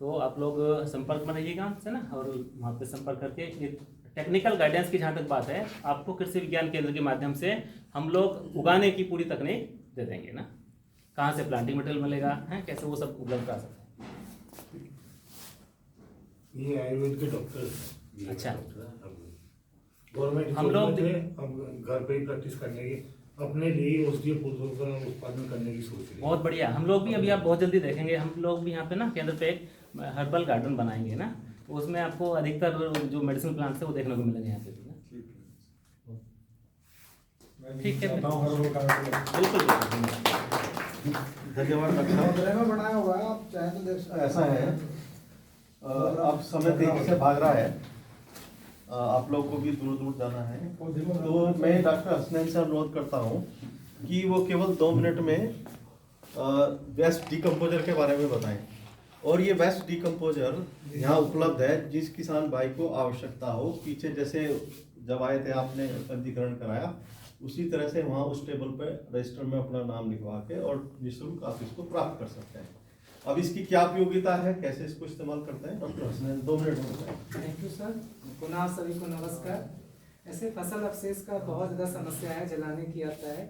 तो आप लोग संपर्क में रहिएगा हमसे ना, और वहाँ पे संपर्क करके टेक्निकल गाइडेंस की जहाँ तक बात है, आपको कृषि विज्ञान केंद्र के माध्यम से हम लोग उगाने की पूरी तकनीक दे देंगे ना, कहाँ से प्लांटिंग मटेरियल मिलेगा है, कैसे वो सब उपलब्ध करा सकते हैं। ये आयुर्वेद के डॉक्टर। अच्छा, गवर्नमेंट हम लोग हम घर पे ही प्रैक्टिस करने की, अपने लिए औषधीय पौधों का उत्पादन करने की सोच रहे हैं। बहुत बढ़िया। हम लोग भी अभी आप बहुत जल्दी देखेंगे, हम लोग भी यहाँ पे ना केंद्र पे एक हर्बल गार्डन बनाएंगे ना, तो उसमें आपको अधिकतर जो मेडिसिन प्लांट्स है वो देखने को मिलेंगे यहाँ पे भी ना। ठीक है, बिल्कुल धन्यवाद डॉक्टर साहब। बनाया हुआ है, आप चाहे तो देख सकते हैं। ऐसा है, अब समय तेजी से भाग रहा है, आप लोग को भी दूर दूर जाना है, तो मैं डॉक्टर हसनैन से अनुरोध करता हूँ कि वो केवल 2 मिनट में वेस्ट डिकम्पोजर के बारे में बताएं। और ये वेस्ट डिकम्पोजर यहाँ उपलब्ध है, जिस किसान भाई को आवश्यकता हो। पीछे जैसे जब आए थे आपने पंजीकरण कराया, उसी तरह से वहाँ उस टेबल पे रजिस्टर में अपना नाम लिखवा के और निःशुल्क आप इसको प्राप्त कर सकते हैं। अब इसकी क्या उपयोगिता है, कैसे इसको इस्तेमाल करते हैं, डॉक्टर हसनैन 2 मिनट में बताएं। Thank you sir. पुनः सभी को नमस्कार। ऐसे फसल अवशेष का बहुत ज़्यादा समस्या है, जलाने की आता है,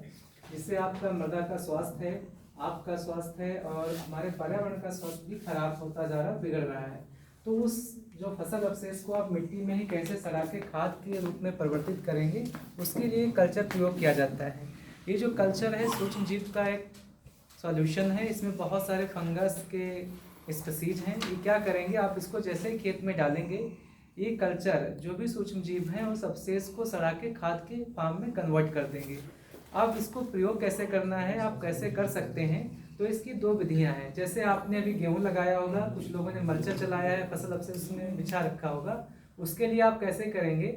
जिससे आपका मृदा का स्वास्थ्य है, आपका स्वास्थ्य है और हमारे पर्यावरण का स्वास्थ्य भी खराब होता जा रहा, बिगड़ रहा है। तो उस जो फसल अवशेष को आप मिट्टी में ही कैसे सड़ा के खाद के रूप में परिवर्तित करेंगे, उसके लिए कल्चर प्रयोग किया जाता है। ये जो कल्चर है सूक्ष्म जीव का एक सॉल्यूशन है, इसमें बहुत सारे फंगस के स्पीसीज हैं। ये क्या करेंगे, आप इसको जैसे ही खेत में डालेंगे, ये कल्चर जो भी सूक्ष्म जीव हैं उस अवशेष को सड़ा के खाद के फॉर्म में कन्वर्ट कर देंगे। अब इसको प्रयोग कैसे करना है, आप कैसे कर सकते हैं, तो इसकी दो विधियां हैं। जैसे आपने अभी गेहूं लगाया होगा, कुछ लोगों ने मल्चा चलाया है, फसल अब से उसमें बिछा रखा होगा, उसके लिए आप कैसे करेंगे,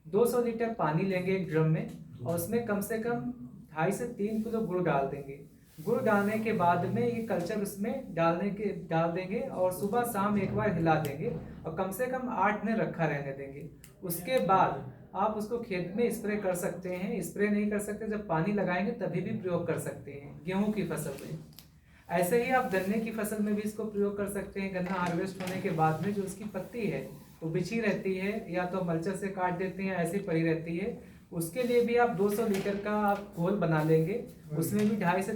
200 लीटर पानी लेंगे एक ड्रम में और उसमें कम से कम 2.5 से 3 किलो गुड़ डाल देंगे। गुड़ डालने के बाद में ये कल्चर उसमें डाल देंगे और सुबह शाम एक बार हिला देंगे और कम से कम 8 दिन रखा रहने देंगे। उसके बाद आप उसको खेत में स्प्रे कर सकते हैं। स्प्रे नहीं कर सकते, जब पानी लगाएंगे तभी भी प्रयोग कर सकते हैं गेहूं की फसल में। ऐसे ही आप गन्ने की फसल में भी इसको प्रयोग कर सकते हैं। गन्ना हार्वेस्ट होने के बाद में जो उसकी पत्ती है वो बिछी रहती है, या तो मल्चा से काट देते हैं, ऐसे पड़ी रहती है, उसके लिए भी आप 200 लीटर का आप घोल बना लेंगे, उसमें भी 2.5 से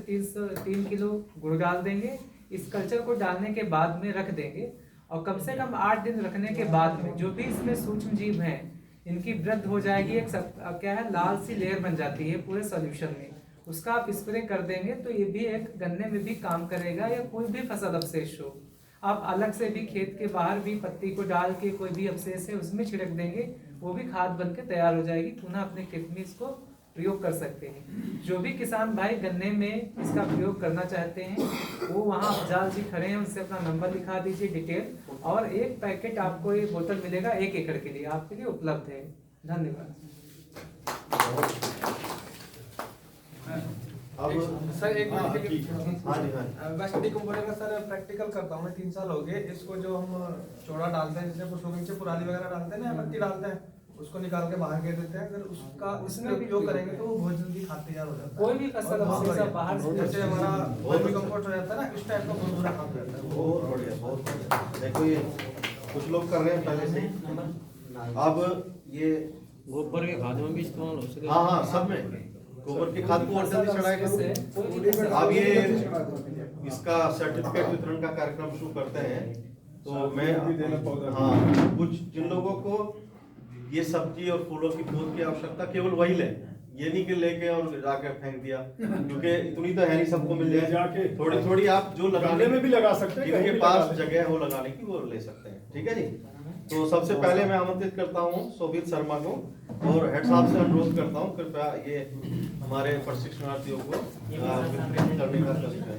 3 किलो गुड़ डाल देंगे। इस कल्चर को डालने के बाद में रख देंगे और कम से कम 8 दिन रखने के बाद में जो भी इसमें सूक्ष्म जीव हैं इनकी वृद्धि हो जाएगी। एक क्या है, लाल सी लेयर बन जाती है पूरे सॉल्यूशन में, उसका आप स्प्रे कर देंगे तो ये भी एक गन्ने में भी काम करेगा, या कोई भी फसल अवशेष हो। आप अलग से भी खेत के बाहर भी पत्ती को डाल के कोई भी अवशेष है उसमें छिड़क देंगे, वो भी खाद बन के तैयार हो जाएगी। पुनः अपने खेत में इसको प्रयोग कर सकते हैं। जो भी किसान भाई गन्ने में इसका प्रयोग करना चाहते हैं वो वहाँ अफजाल जी खड़े हैं, उनसे अपना नंबर लिखा दीजिए डिटेल, और एक पैकेट आपको ये बोतल मिलेगा 1 एकड़ के लिए, आपके लिए उपलब्ध है। धन्यवाद। सर एक मिनट के लिए मैं स्टडी कंप्यूटर का सर प्रैक्टिकल करता हूँ मैं 3 साल हो गए। इसको जो हम चौड़ा डालते हैं, जैसे कुछ लोग नीचे पुराली वगैरह डालते हैं ना, पत्ती डालते हैं, उसको निकाल के बाहर कर देते हैं। अगर उसका इसमें उपयोग करेंगे तो वो बहुत जल्दी खाद तैयार हो जाता है। कोई भी फसल बाहर से जैसे हमारा वर्मी कंपोस्ट हो जाता है ना, इस टाइप का बहुत बुरा खाद रहता है। बहुत बढ़िया, बहुत बढ़िया। देखो ये कुछ लोग कर रहे हैं पहले से ही। अब ये गोबर के खाद में भी इस्तेमाल हो सके। हाँ हाँ, सब में गोबर की खाद को और जल्दी चढ़ाएगा। अब ये इसका सर्टिफिकेट वितरण का कार्यक्रम शुरू करते हैं, तो मैं हाँ कुछ जिन लोगों को ये सब्जी और फूलों की पौध की आवश्यकता केवल वही ले, ये नहीं कि लेके और जाके फेंक दिया, क्योंकि इतनी तो है नहीं सबको मिल जाए। थोड़ी थोड़ी आप जो लगाने में भी लगा सकते हैं, जिनके पास जगह है वो लगाने की वो ले सकते हैं। ठीक है जी। तो सबसे पहले मैं आमंत्रित करता हूँ शोभित शर्मा को और हेड साहब से अनुरोध करता हूँ कृपया ये हमारे प्रशिक्षणार्थियों को करने का कष्ट है।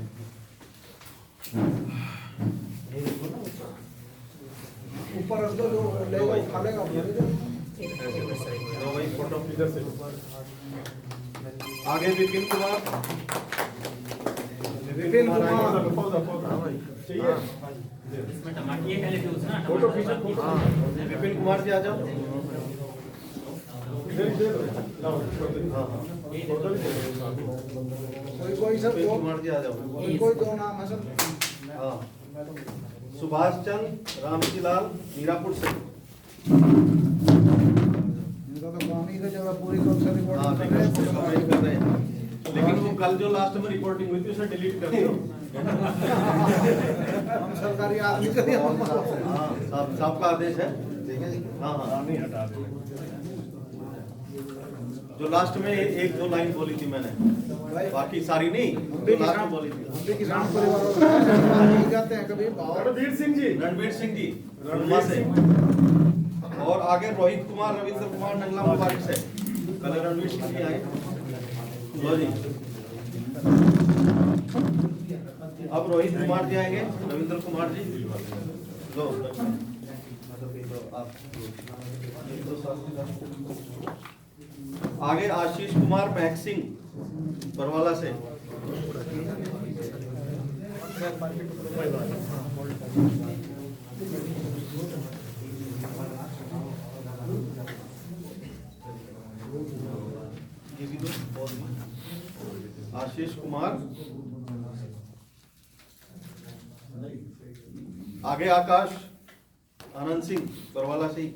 ऊपर जो लेगा उठालेगा वही फोटो इधर से आगे विपिन कुमार चाहिए इसमें टमाटर ये पहले यूज ना फोटो विपिन कुमार जी आ जाओ। कोई सर विपिन कुमार जी आ जाओ। कोई दो नाम है सर। हाँ, सुभाष चंद्र रामजीलाल मीरापुर से। इनका तो काम ही है जब पूरी कॉन्सेप्ट रिकॉर्डिंग कर रहे हैं, लेकिन वो कल जो लास्ट में रिपोर्टिंग हुई थी उसे डिलीट कर दो। हम सरकारी आदमी से हाँ, साहब का आदेश है। ठीक है जी। हाँ हाँ, नहीं हटा देना। जो लास्ट में 1-2 लाइन बोली थी मैंने, बाकी सारी नहीं, जो लास्ट में बोली थी। किसान परिवार जाते हैं कभी रणवीर सिंह जी, रणवीर सिंह जी रुमा से, और आगे रोहित कुमार, रविंद्र कुमार नंगला मुबारक से। कल रणवीर सिंह जी आए। लो जी, अब रोहित कुमार जी आएंगे, रविंद्र कुमार जी लो। आगे आशीष कुमार महक सिंह बरवाला से। ये भी दो, आशीष कुमार। आगे आकाश आनंद सिंह बरवाला से,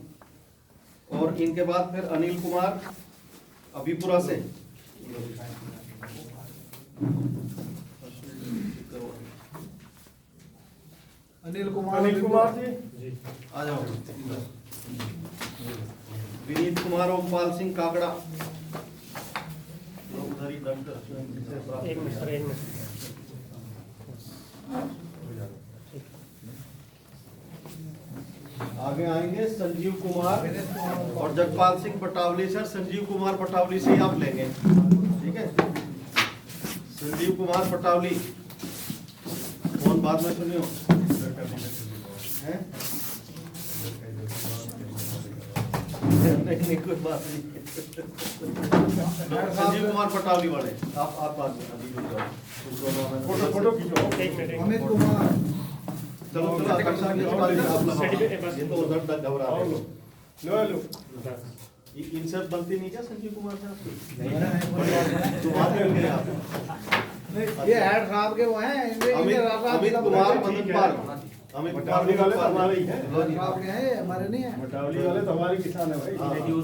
और इनके बाद फिर अनिल कुमार अभीपुरा से। अनिल कुमार जी आ जाओ। विनीत कुमार ओमपाल सिंह काकड़ा। उधर ही आगे आएंगे संजीव कुमार और जगपाल सिंह बटावली। सर संजीव कुमार बटावली से ही आप लेंगे। ठीक है। संजीव कुमार पटावली, फोन बाद में सुनियो। हैं? नहीं कोई बात नहीं। संजीव कुमार पटावली वाले, आप बात में अभी रुक जाओ। फोटो खींचो। अमित कुमार, चलो आकाश साहब ये बात आप लगाओ। ये तो उधर तक घबरा रहे हो। लो इनसे बनती नहीं क्या संजीव कुमार साहब की? तो बात में गए आप। ये हेड साहब के वो हैं अमित कुमार मदनपाल, अमित मटावली वाले तो हमारे ही हैं। साहब के हैं, हमारे नहीं है। मटावली वाले तो हमारे किसान है भाई।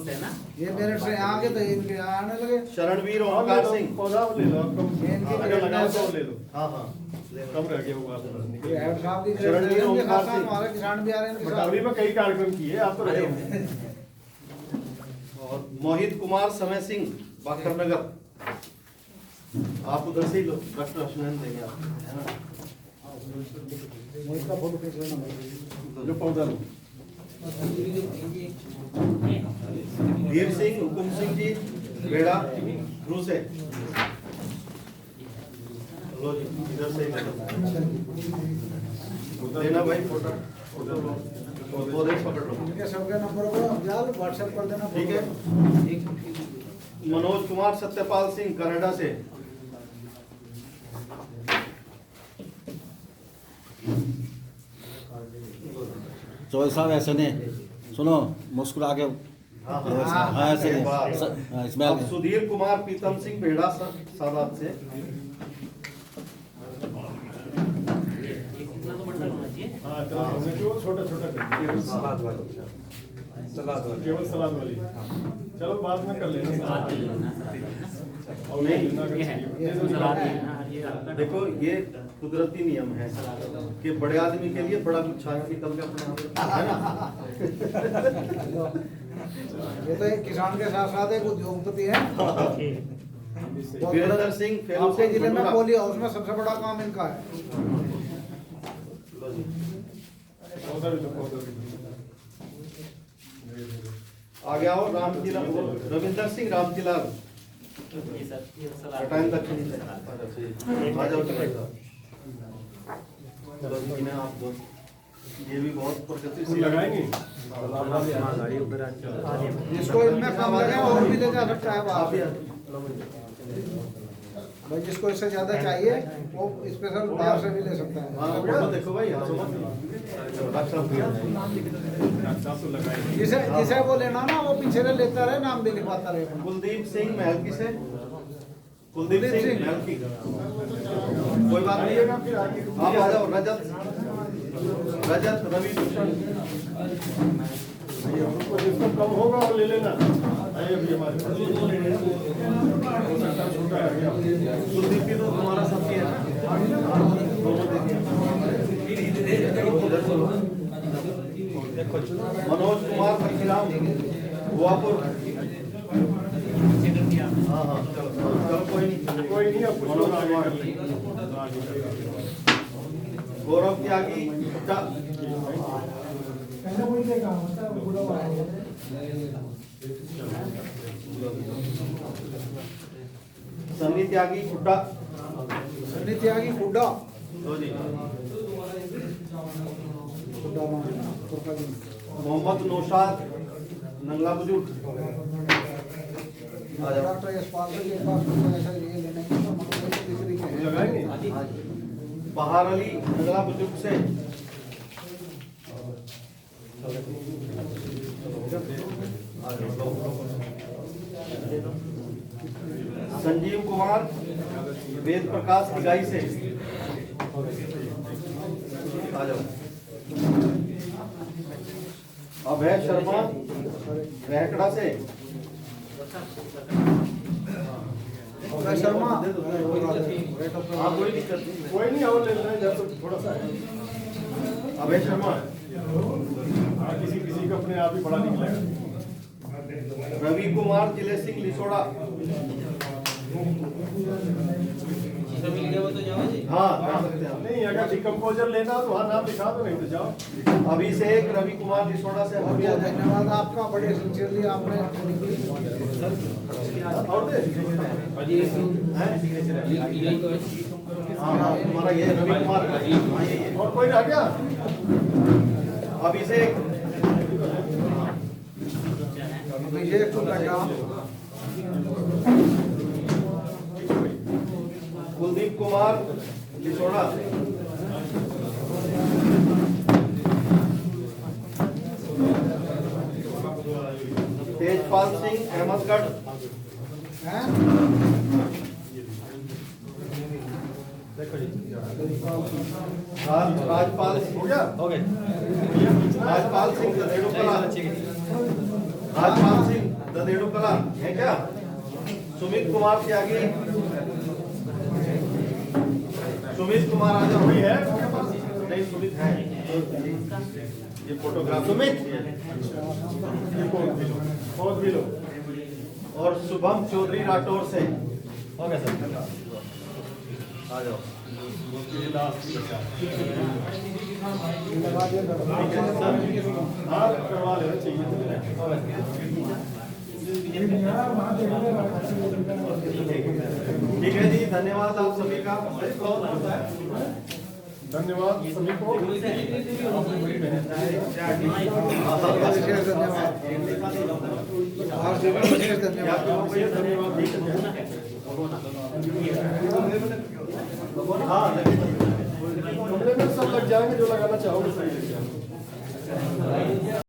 है ना। ये मेरठ से यहाँ के तो इनके यहाँ आने लगे। शरणवीर ओमकार सिंह, पौधा ले लो आपको, इनकी अगर लगाओ तो ले लो। हाँ हाँ कम रह गया होगा ये हेड साहब की शरणवीर ओमकार सिंह। हमारे किसान भी आ रहे हैं इनके साथ। मटावली में कई कार्यक्रम किए आप तो रहे हो। और मोहित कुमार समय सिंह बाकर नगर, आप उधर से ही लो, डॉक्टर अश्विन देंगे आप, है ना। मोहित का फोटो खींच लेना भाई। जो पौधा लो। वीर सिंह, हुकुम सिंह जी बेड़ा रू से लो जी, इधर से ही लेना भाई फोटो, फोटो लो, पौधे पकड़ लो। इनके सबके नंबर को जाल व्हाट्सएप कर देना। ठीक है। मनोज कुमार सत्यपाल सिंह कनाडा से, चौधरी साहब ऐसे नहीं, सुनो मुस्कुरा के हाँ ऐसे नहीं। इसमें अब सुधीर कुमार प्रीतम सिंह बेड़ा सादात से, हाँ जो छोटा छोटा केवल सलाद वाली। चलो बाद में कर लेंगे। देखो ये कुदरती नियम है कि बड़े आदमी के लिए बड़ा कुछ छाया निकल के अपने है ना। ये तो एक किसान के साथ साथ एक उद्योगपति है। वीरेंद्र सिंह आपके जिले में पोली हाउस में सबसे बड़ा काम इनका है। पौधा भी लो, पौधा भी लो। आगे आओ, रामकिलाल रविंदर सिंह रामकिलाल, टाइम दक्षिणी से आ जाओ। आप ये भी बहुत प्रगतिशील लगाएंगे। जिसको इनमें कम लगे और भी ले जा सकता है आप। भाई जिसको इससे ज्यादा चाहिए वो स्पेशल बाहर से भी ले सकता है। हाँ फोटो देखो भाई, जिसे जिसे वो लेना ना वो पीछे से लेता रहे, नाम भी लिखवाता रहे। कुलदीप सिंह महलकी से, कुलदीप सिंह महलकी, कोई बात नहीं है। आप आ जाओ। रजत रवि भूषण, जिसको कम होगा वो ले लेना। अभी हमारे छोटा है। कुलदीप की तो तुम्हारा सबकी है ना, मनोज कुमार खीराम गोवापुर। हाँ हाँ चलो कोई नहीं अब मनोज कुमार। गौरव त्यागी सन्नी त्यागी खुड्डा, सन्नी त्यागी खुड्डा। मोहम्मद नौशाद नंगला बुजुर्ग, डॉक्टर यशपाल के पास ऐसा ये लेने की लगाएंगे। बहार अली नंगला बुजुर्ग से, संजीव कुमार वेद प्रकाश निगाई से, आ जाओ। अभय शर्मा रहकड़ा से, अभय शर्मा। हाँ कोई दिक्कत नहीं, कोई नहीं और ले लेना है थोड़ा सा। अभय शर्मा। किसी किसी का अपने आप ही बड़ा निकलेगा। रवि कुमार जिले सिंह लिसोड़ा, हाँ जा सकते हैं नहीं, अगर डिकम्पोजर लेना हो तो वहाँ नाम लिखा दो, नहीं तो जाओ। अभिषेक रवि कुमार लिसोड़ा से हम भी आ जाएंगे। धन्यवाद आपका, बड़े सिंसियरली आपने और दे हाँ तुम्हारा ये रवि कुमार का हाँ ये और कोई रह गया? अभिषेक ये तो लगा कुलदीप कुमार लिसोड़ा तेजपाल सिंह अहमदगढ़ राजपाल हो गया? राजपाल सिंह ददेड़ू कला राजपाल सिंह ददेड़ू कला है क्या? सुमित कुमार त्यागी सुमित कुमार आ जाओ। कोई है? नहीं सुमित है ये फोटोग्राफ सुमित बहुत भी लो। और शुभम चौधरी राठौर से हो गया सर आ जाओ। हाँ करवा लेना चाहिए। ठीक है जी, धन्यवाद आप सभी का। धन्यवाद सभी को। हाँ कमरे में सब लग जाएंगे, जो लगाना चाहोगे सही लग जाएंगे।